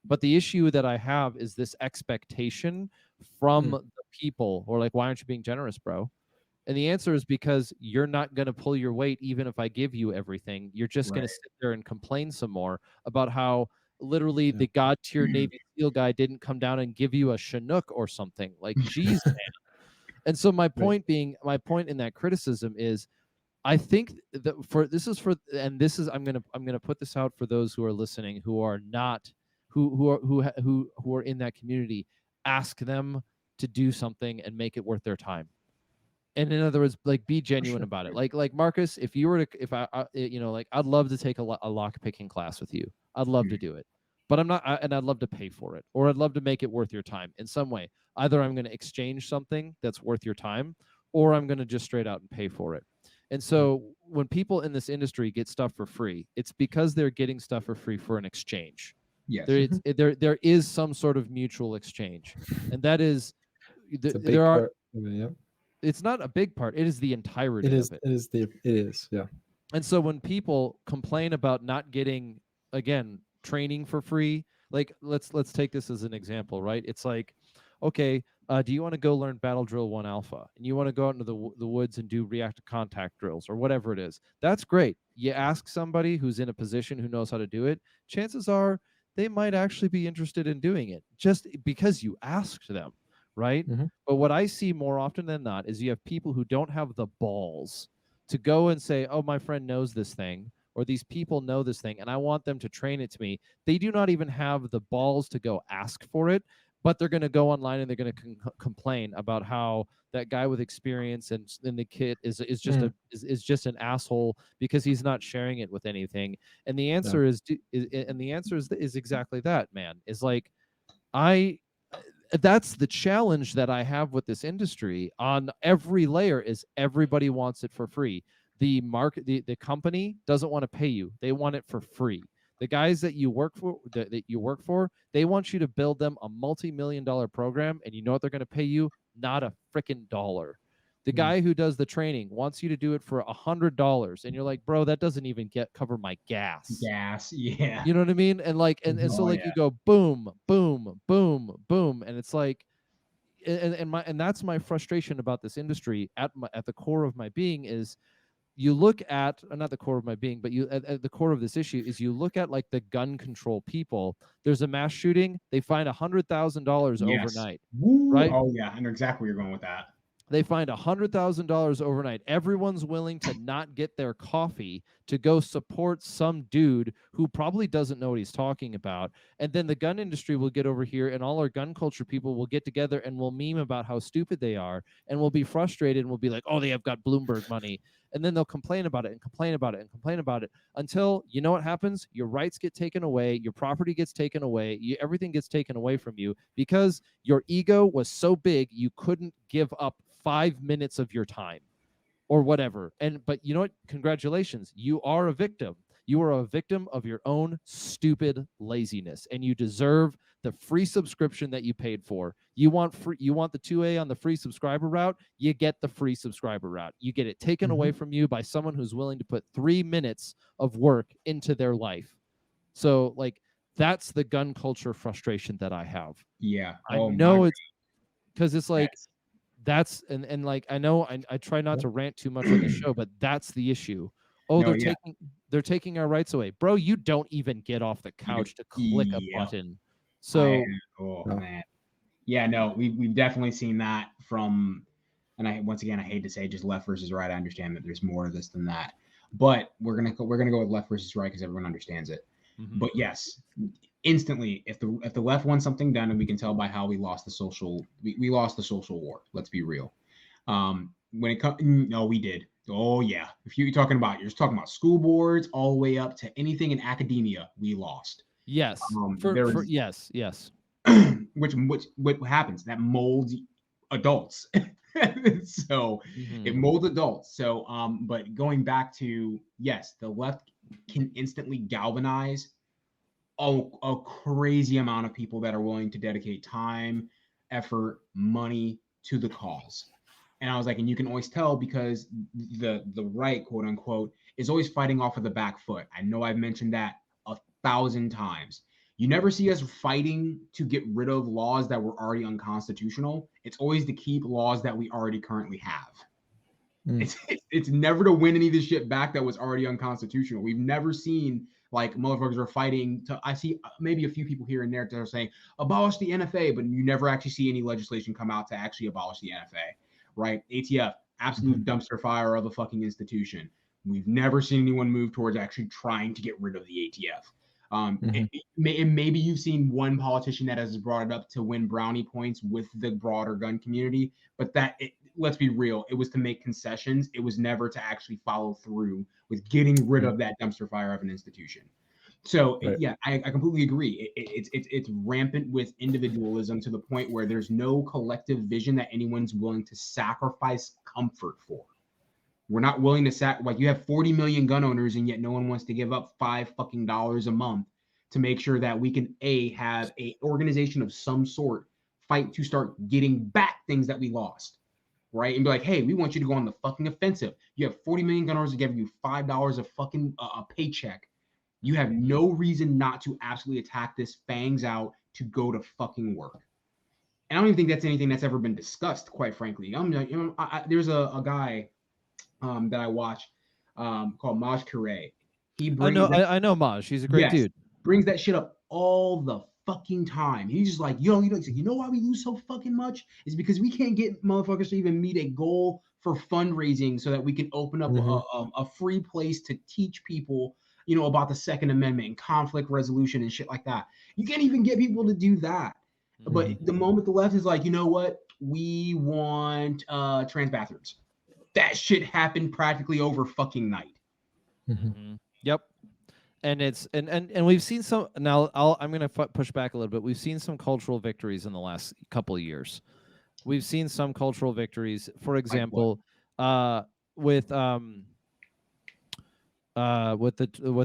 But the issue that I have is this expectation from the people who are like, why aren't you being generous, bro? And the answer is because you're not going to pull your weight even if I give you everything. You're just going to sit there and complain some more about how literally the God tier Navy SEAL guy didn't come down and give you a Chinook or something. Like, geez, man. And so my point in that criticism is, I think that I'm gonna put this out for those who are listening, who are not who are in that community. Ask them to do something and make it worth their time. And in other words, like, be genuine about it. Like Marcus, if you were to, if I like, I'd love to take a lock picking class with you. I'd love to do it, but I'm not, and I'd love to pay for it, or I'd love to make it worth your time in some way. Either I'm going to exchange something that's worth your time, or I'm going to just straight out and pay for it. And so when people in this industry get stuff for free, it's because they're getting stuff for free for an exchange. Yes. There is some sort of mutual exchange, and that is there are. Yeah. It's not a big part. It is the entirety of it. It is. Yeah. And so when people complain about not getting, again, training for free. Like let's take this as an example, right? It's like, okay, do you want to go learn Battle Drill 1 Alpha, and you want to go out into the woods and do react to contact drills or whatever it is? That's great. You ask somebody who's in a position who knows how to do it. Chances are they might actually be interested in doing it just because you asked them, right? Mhm. But what I see more often than not is you have people who don't have the balls to go and say, oh, my friend knows this thing, or these people know this thing, and I want them to train it to me. They do not even have the balls to go ask for it, but they're going to go online and they're going to complain about how that guy with experience and the kid is just an asshole because he's not sharing it with anything. And the answer is exactly that, man. Is like, that's the challenge that I have with this industry on every layer. Is everybody wants it for free. The company doesn't want to pay you. They want it for free. The guys that you work for, they want you to build them a multi-million-dollar program, and you know what they're going to pay you? Not a freaking dollar. The guy who does the training wants you to do it for $100, and you're like, bro, that doesn't even cover my gas. Yeah. You know what I mean? And like, and so like you go boom, boom, boom, boom, and it's like, and that's my frustration about this industry at the core of my being is, you look at not the core of my being, but you at the core of this issue is you look at like the gun control people. There's a mass shooting, they find $100,000 overnight, Woo. right? Oh yeah, I know exactly where you're going with that. They find $100,000 overnight. Everyone's willing to not get their coffee to go support some dude who probably doesn't know what he's talking about. And then the gun industry will get over here, and all our gun culture people will get together and will meme about how stupid they are, and we'll be frustrated and we'll be like, oh, they have got Bloomberg money. And then they'll complain about it and complain about it and complain about it until, you know what happens? Your rights get taken away, your property gets taken away, everything gets taken away from you because your ego was so big you couldn't give up 5 minutes of your time or whatever. But you know what? Congratulations. You are a victim. You are a victim of your own stupid laziness, and you deserve the free subscription that you paid for. You want the 2A on the free subscriber route, you get the free subscriber route. You get it taken away from you by someone who's willing to put 3 minutes of work into their life. So like, that's the gun culture frustration that I have. Yeah. I know it's because it's like, that's and like, I know I try not to rant too much on the show, but that's the issue. Oh, No, they're taking our rights away. Bro, you don't even get off the couch to click a button. So man. Yeah, no, we've definitely seen that from, and I hate to say just left versus right. I understand that there's more of this than that. But we're gonna go with left versus right because everyone understands it. But yes, instantly, if the left wants something done, and we can tell by how we lost the social war. Let's be real. When it comes, no, we did. Oh yeah, you're talking about school boards all the way up to anything in academia, we lost. Yes, yes. What happens? That molds adults. So it molds adults. So but going back to, yes, the left can instantly galvanize a crazy amount of people that are willing to dedicate time, effort, money to the cause. And I was like, and you can always tell because the right, quote unquote, is always fighting off of the back foot. I know I've mentioned that 1,000 times. You never see us fighting to get rid of laws that were already unconstitutional. It's always to keep laws that we already currently have. It's never to win any of this shit back that was already unconstitutional. We've never seen like motherfuckers are fighting to. I see maybe a few people here and there that are saying abolish the NFA, but you never actually see any legislation come out to actually abolish the NFA, right? ATF, absolute dumpster fire of a fucking institution. We've never seen anyone move towards actually trying to get rid of the ATF. Maybe you've seen one politician that has brought it up to win brownie points with the broader gun community, but let's be real, it was to make concessions. It was never to actually follow through with getting rid of that dumpster fire of an institution. So yeah, I completely agree. It's rampant with individualism to the point where there's no collective vision that anyone's willing to sacrifice comfort for. We're not willing to like, you have 40 million gun owners, and yet no one wants to give up $5 a month to make sure that we can have a organization of some sort fight to start getting back things that we lost. Right? And be like, hey, we want you to go on the fucking offensive. You have 40 million gun owners to give you $5 a fucking a paycheck. You have no reason not to absolutely attack this fangs out to go to fucking work. And I don't even think that's anything that's ever been discussed, quite frankly. There's a guy that I watch called Maj Kure. He brings I know Maj. He's a great dude. Brings that shit up all the fucking time. He's just like, you know why we lose so fucking much? It's because we can't get motherfuckers to even meet a goal for fundraising so that we can open up a free place to teach people, about the Second Amendment and conflict resolution and shit like that. You can't even get people to do that. But the moment the left is like, you know what? We want trans bathrooms. That shit happened practically over fucking night. Yep. And it's and we've seen some. Now I'm going to push back a little bit. We've seen some cultural victories in the last couple of years. We've seen some cultural victories. For example, with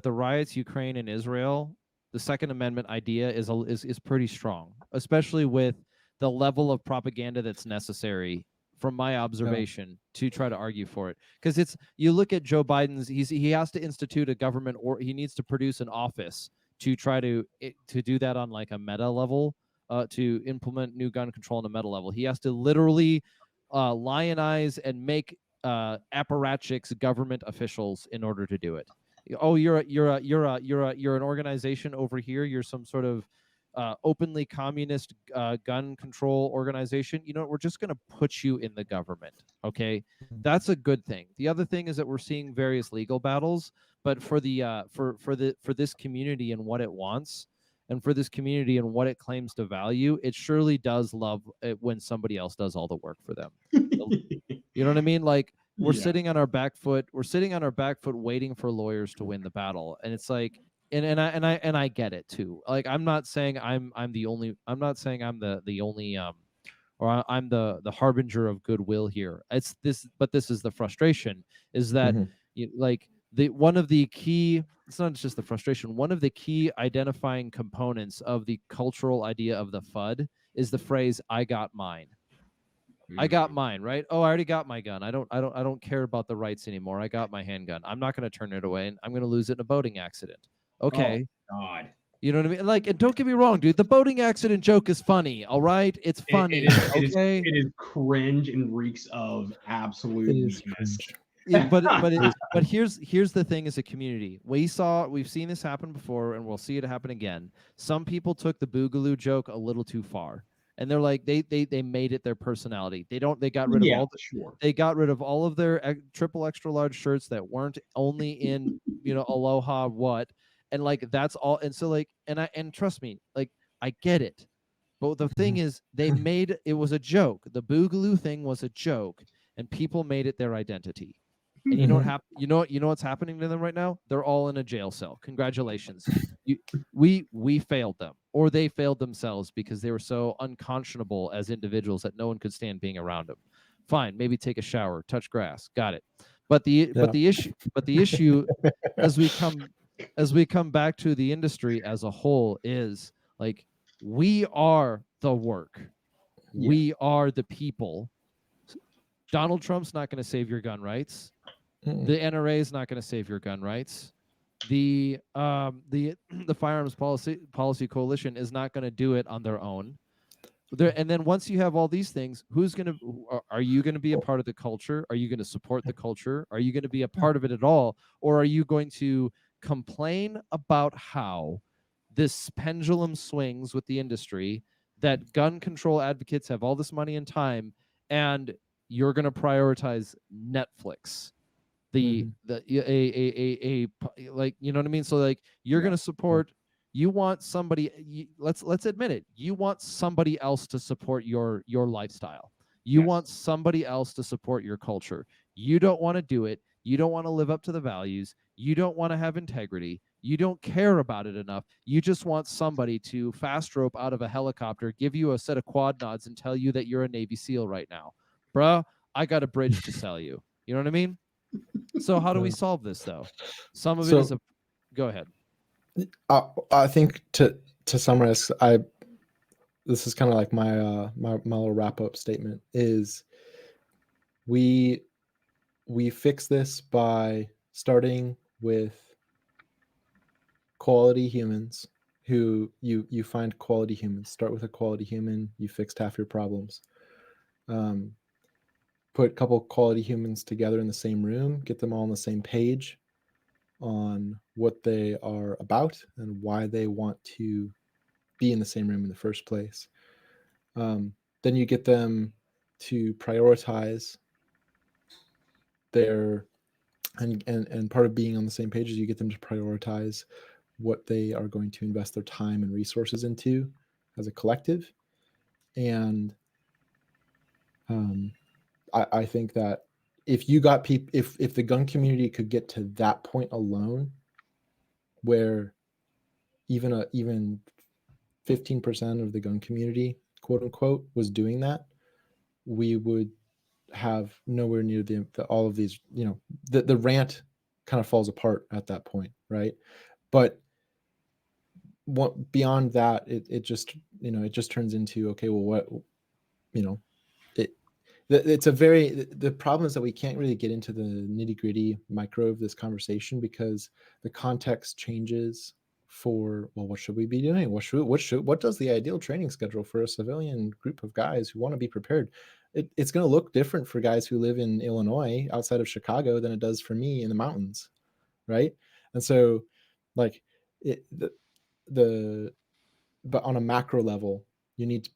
the riots Ukraine and Israel, the Second Amendment idea is pretty strong, especially with the level of propaganda that's necessary, from my observation, to try to argue for it. Because you look at Joe Biden's, he has to institute a government, or he needs to produce an office to try to do that on like a meta level, to implement new gun control on a meta level. He has to literally lionize and make apparatchiks government officials in order to do it. Oh, you're an organization over here. You're some sort of openly communist gun control organization. You know, we're just going to put you in the government. Okay, that's a good thing. The other thing is that we're seeing various legal battles, but for this community and what it wants, and for this community and what it claims to value, it surely does love it when somebody else does all the work for them. You know what I mean? Like, we're sitting on our back foot. We're sitting on our back foot waiting for lawyers to win the battle. And it's like, and I get it too. Like, I'm not saying I'm the only, I'm not saying I'm the only or I'm the harbinger of goodwill here. It's this, but this is the frustration, is that one of the key, it's not just the frustration, one of the key identifying components of the cultural idea of the FUD is the phrase "I got mine." I got mine, right? Oh, I already got my gun. I don't care about the rights anymore. I got my handgun. I'm not going to turn it away, and I'm going to lose it in a boating accident. Okay. Oh, God. You know what I mean? Like, and don't get me wrong, dude. The boating accident joke is funny. All right, it's funny. It is cringe and reeks of absolute weakness. Yeah, but here's the thing: as a community, we've seen this happen before, and we'll see it happen again. Some people took the boogaloo joke a little too far, and they're like, they made it their personality. They got rid of they got rid of all of their triple extra large shirts that weren't only in aloha what, and like that's all. And so like, and trust me, like, I get it. But the thing is, they made it was a joke. The boogaloo thing was a joke, and people made it their identity. And you know what you know what's happening to them right now? They're all in a jail cell. Congratulations. We failed them, or they failed themselves because they were so unconscionable as individuals that no one could stand being around them. Fine, maybe take a shower, touch grass, got it. But the issue as we come back to the industry as a whole is like, we are the work. We are the people. Donald Trump's not going to save your gun rights. The NRA is not going to save your gun rights. The Firearms Policy Coalition is not going to do it on their own. And then once you have all these things, are you going to be a part of the culture? Are you going to support the culture? Are you going to be a part of it at all? Or are you going to complain about how this pendulum swings with the industry, that gun control advocates have all this money and time, and you're going to prioritize Netflix, like, you know what I mean? So like, you're going to support, you want somebody, let's admit it, you want somebody else to support your lifestyle. You want somebody else to support your culture. You don't want to do it. You don't want to live up to the values. You don't want to have integrity. You don't care about it enough. You just want somebody to fast rope out of a helicopter, give you a set of quad nods, and tell you that you're a Navy SEAL right now. Bruh, I got a bridge to sell you. You know what I mean? So how do we solve this, though? Some of it is go ahead. I think to summarize, this is kind of like my little wrap up statement is we fix this by starting with quality humans who you find quality humans. Start with a quality human, you fixed half your problems. Put a couple quality humans together in the same room, get them all on the same page on what they are about and why they want to be in the same room in the first place. Then you get them to prioritize their and part of being on the same page is you get them to prioritize what they are going to invest their time and resources into as a collective. And I think that if you got people, if the gun community could get to that point alone, where even 15% of the gun community, quote unquote, was doing that, we would have nowhere near the all of these, the rant kind of falls apart at that point, right? But what beyond that, it just turns into, okay, well, what, it's a very, the problem is that we can't really get into the nitty gritty micro of this conversation because the context changes for, well, what should we be doing? What does the ideal training schedule for a civilian group of guys who want to be prepared? It's going to look different for guys who live in Illinois outside of Chicago than it does for me in the mountains, right? And so, like, but on a macro level, you need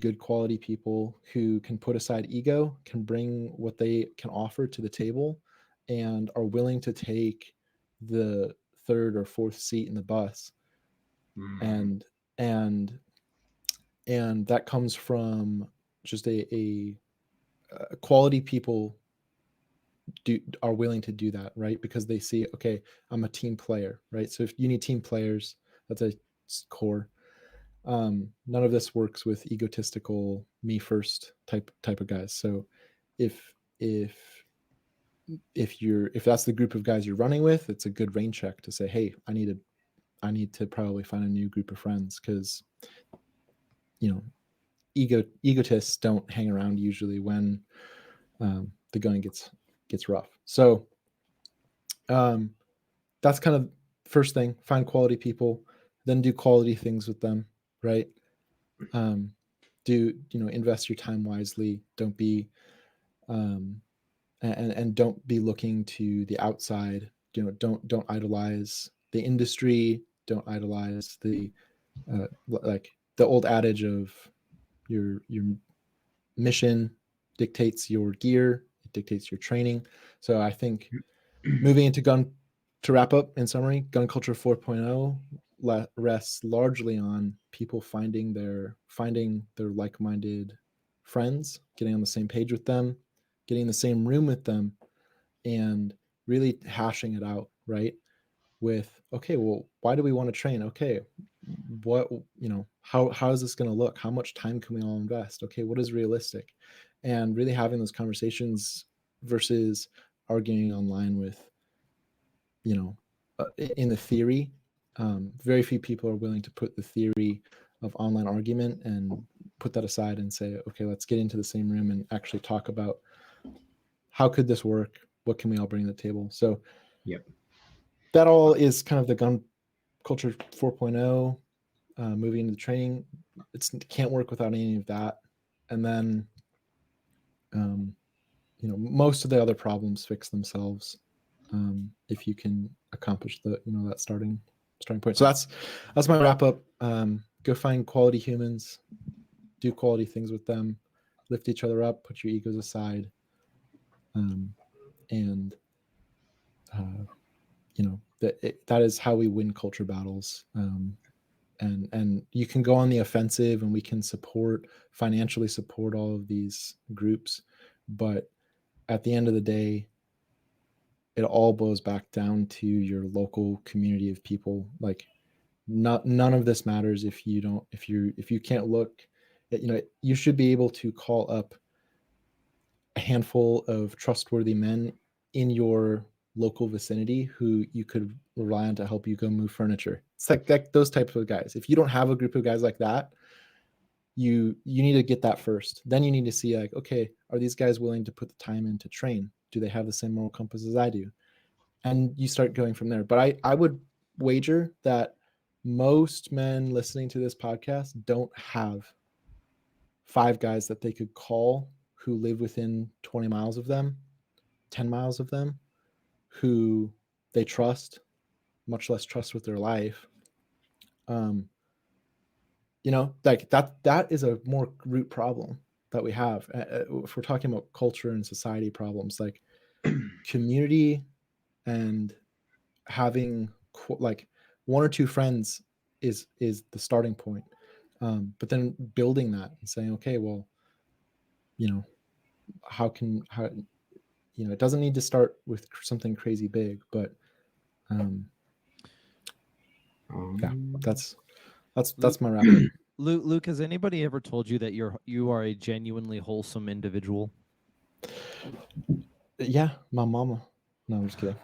good quality people who can put aside ego, can bring what they can offer to the table, and are willing to take the third or fourth seat in the bus. And that comes from just a quality people are willing to do that, right? Because they see, okay, I'm a team player, right? So if you need team players, that's a core. None of this works with egotistical me first type of guys. So if that's the group of guys you're running with, it's a good rain check to say, hey, I need to probably find a new group of friends, because egotists don't hang around usually when the going gets rough. So that's kind of first thing, find quality people, then do quality things with them, right? Invest your time wisely. Don't be and don't be looking to the outside. Don't idolize the industry. Don't idolize the like the old adage of your mission dictates your gear, it dictates your training. So I think moving into to wrap up, in summary, gun culture 4.0 rests largely on people finding their like-minded friends, getting on the same page with them, getting in the same room with them, and really hashing it out, right? With, okay, well, why do we want to train? Okay, what, how is this going to look? How much time can we all invest? Okay, what is realistic? And really having those conversations versus arguing online with, in the theory. Very few people are willing to put the theory of online argument and put that aside and say, okay, let's get into the same room and actually talk about how could this work? What can we all bring to the table? So that all is kind of the gun culture 4.0, moving into the training. It can't work without any of that. And then, most of the other problems fix themselves if you can accomplish that starting point. So that's my wrap up. Go find quality humans, do quality things with them, lift each other up, put your egos aside, and that is how we win culture battles. And you can go on the offensive, and we can financially support all of these groups, but at the end of the day, it all boils back down to your local community of people. Like, none of this matters if you can't look at, you should be able to call up a handful of trustworthy men in your local vicinity who you could rely on to help you go move furniture. It's like those types of guys. If you don't have a group of guys like that, you need to get that first. Then you need to see, like, okay, are these guys willing to put the time in to train? Do they have the same moral compass as I do? And you start going from there. But I would wager that most men listening to this podcast don't have 5 guys that they could call who live within 20 miles of them, 10 miles of them, who they trust, much less trust with their life. Like that is a more root problem that we have. If we're talking about culture and society problems, like community and having like 1 or 2 friends is the starting point. But then building that and saying, okay, well, how it doesn't need to start with something crazy big, but yeah, that's my wrap up. Luke, has anybody ever told you that you are a genuinely wholesome individual? Yeah, my mama. No, I'm just kidding.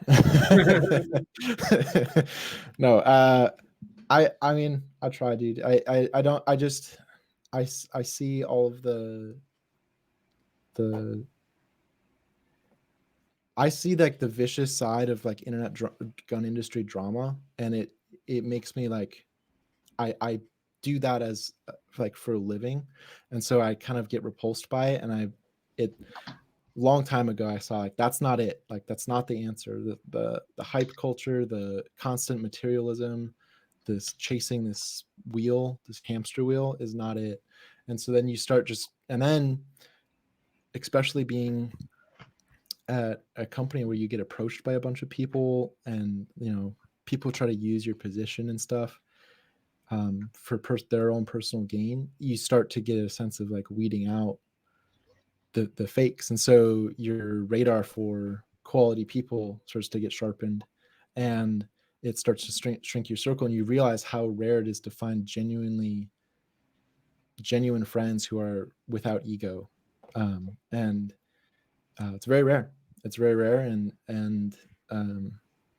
No, I mean, I try, dude. I don't. I see all of the I see like the vicious side of like internet gun industry drama, and it makes me like I do that as like for a living, and so I kind of get repulsed by it, and long time ago I saw like that's not it, like that's not the answer. The hype culture, the constant materialism, this chasing this hamster wheel is not it. And so then you start and then especially being at a company where you get approached by a bunch of people, and people try to use your position and stuff for their own personal gain, you start to get a sense of like weeding out the fakes. And so your radar for quality people starts to get sharpened, and it starts to shrink your circle, and you realize how rare it is to find genuine friends who are without ego. And it's very rare. It's very rare. And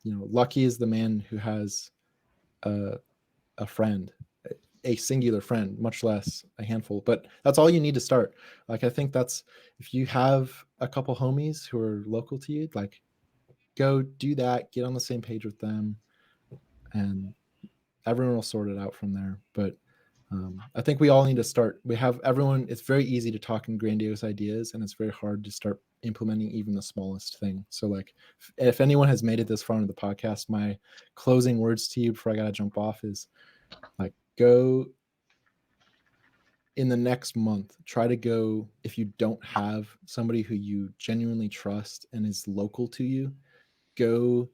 lucky is the man who has a friend, a singular friend, much less a handful. But that's all you need to start. Like, I think that's, if you have a couple homies who are local to you, like, go do that, get on the same page with them, and everyone will sort it out from there. But I think we all need to start. It's very easy to talk in grandiose ideas, and it's very hard to start implementing even the smallest thing. So like, if anyone has made it this far into the podcast, my closing words to you before I got to jump off is like, go in the next month, try to go, if you don't have somebody who you genuinely trust and is local to you, go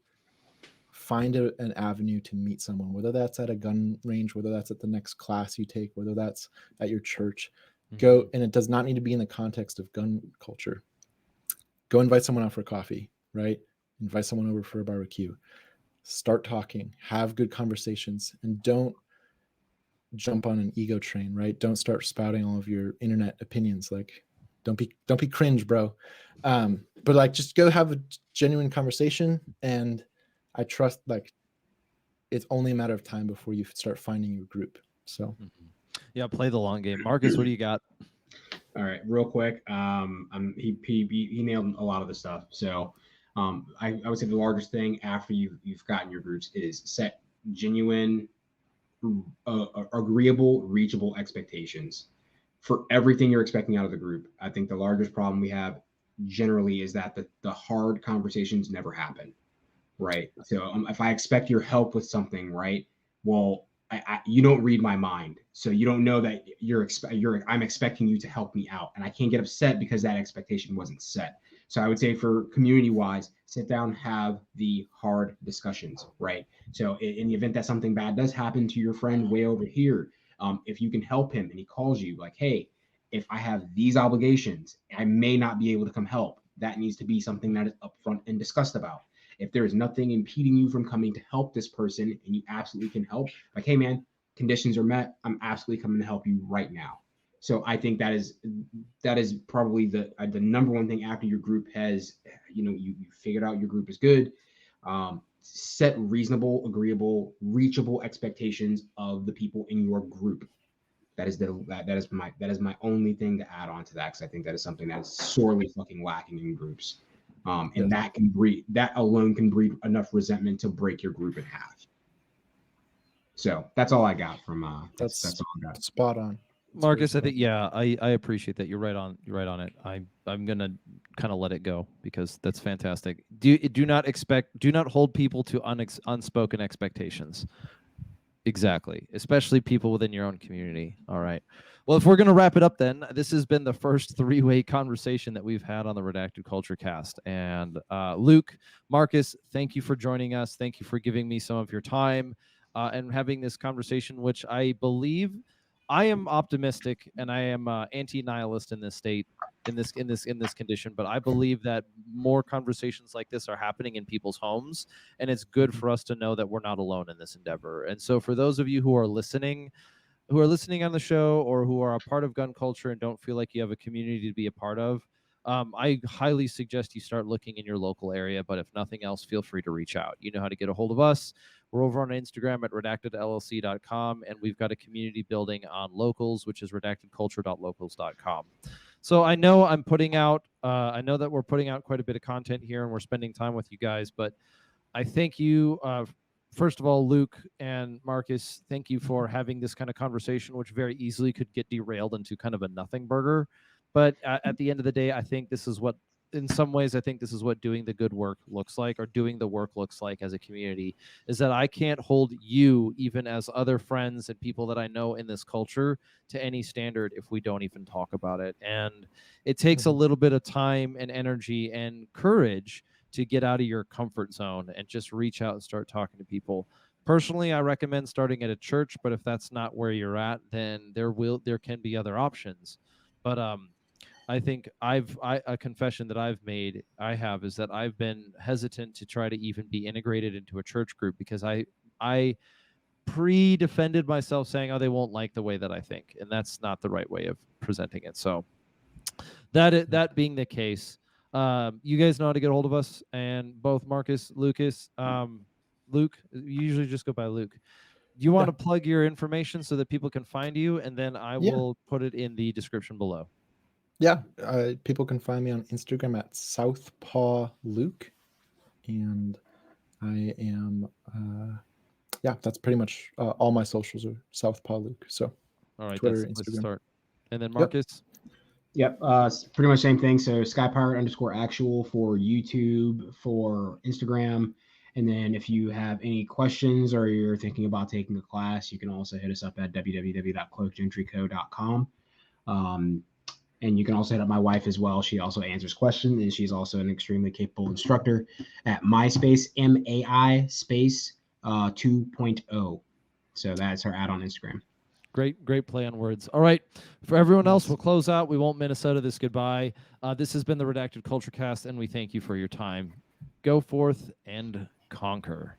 find an avenue to meet someone, whether that's at a gun range, whether that's at the next class you take, whether that's at your church. Go, and it does not need to be in the context of gun culture. Go invite someone out for coffee, right? Invite someone over for a barbecue. Start talking, have good conversations, and don't jump on an ego train, right? Don't start spouting all of your internet opinions. Like, don't be cringe, bro. But like, just go have a genuine conversation, and I trust like it's only a matter of time before you start finding your group. So yeah, play the long game. Marcus, what do you got? All right, real quick. He nailed a lot of the stuff. So I would say the largest thing after you've gotten your groups is set genuine, agreeable, reachable expectations for everything you're expecting out of the group. I think the largest problem we have generally is that the hard conversations never happen, right? So if I expect your help with something, right? Well, you don't read my mind, so you don't know that I'm expecting you to help me out, and I can't get upset because that expectation wasn't set. So I would say for community wise, sit down, have the hard discussions, right? So in the event that something bad does happen to your friend way over here, if you can help him and he calls you like, hey, if I have these obligations, I may not be able to come help. That needs to be something that is upfront and discussed about. If there is nothing impeding you from coming to help this person and you absolutely can help, like, hey man, conditions are met, I'm absolutely coming to help you right now. So I think that is probably the number one thing after your group has, you figured out your group is good. Set reasonable, agreeable, reachable expectations of the people in your group. That is my only thing to add on to that, because I think that is something that is sorely fucking lacking in groups. And that alone can breed enough resentment to break your group in half. So that's all I got from That's that's all I got. spot on. Marcus, I think I appreciate that. You're right on it. I'm gonna kind of let it go because that's fantastic. Do not hold people to unspoken expectations. Exactly, especially people within your own community. All right. Well, if we're going to wrap it up, then this has been the first three-way conversation that we've had on the Redacted Culture Cast. And Luke, Marcus, thank you for joining us. Thank you for giving me some of your time and having this conversation, which I believe I am optimistic and I am anti-nihilist in this state, in this condition. But I believe that more conversations like this are happening in people's homes, and it's good for us to know that we're not alone in this endeavor. And so, for those of you who are listening on the show or who are a part of gun culture and don't feel like you have a community to be a part of, I highly suggest you start looking in your local area. But if nothing else, feel free to reach out. You know how to get a hold of us. We're over on Instagram at redactedllc.com, and we've got a community building on Locals, which is redactedculture.locals.com. So I know I know that we're putting out quite a bit of content here, and we're spending time with you guys. But I thank you. First of all, Luke and Marcus, thank you for having this kind of conversation, which very easily could get derailed into kind of a nothing burger. But at the end of the day, I think this is what, in some ways, I think this is what doing the good work looks like, or doing the work looks like as a community, is that I can't hold you, even as other friends and people that I know in this culture, to any standard if we don't even talk about it. And it takes a little bit of time and energy and courage to get out of your comfort zone and just reach out and start talking to people. Personally, I recommend starting at a church, but if that's not where you're at, then there can be other options. But I think a confession that I have is that I've been hesitant to try to even be integrated into a church group because I pre-defended myself saying, oh, they won't like the way that I think, and that's not the right way of presenting it. So that being the case, you guys know how to get a hold of us, and both Marcus, Lucas, Luke, you usually just go by Luke. Do you want to plug your information so that people can find you, and then I will put it in the description below? Yeah, people can find me on Instagram at Southpaw Luke, and I am that's pretty much all my socials are Southpaw Luke. So all right, Twitter, let's Instagram. start. And then Marcus. Yep, pretty much same thing. So SkyPirate_actual for YouTube, for Instagram. And then if you have any questions or you're thinking about taking a class, you can also hit us up at www.cloakgentryco.com. And you can also hit up my wife as well. She also answers questions, and she's also an extremely capable instructor at MySpace, MAI space 2.0. So that's her ad on Instagram. Great play on words. All right. For everyone else, we'll close out. We won't Minnesota this goodbye. This has been the Redacted Culture Cast, and we thank you for your time. Go forth and conquer.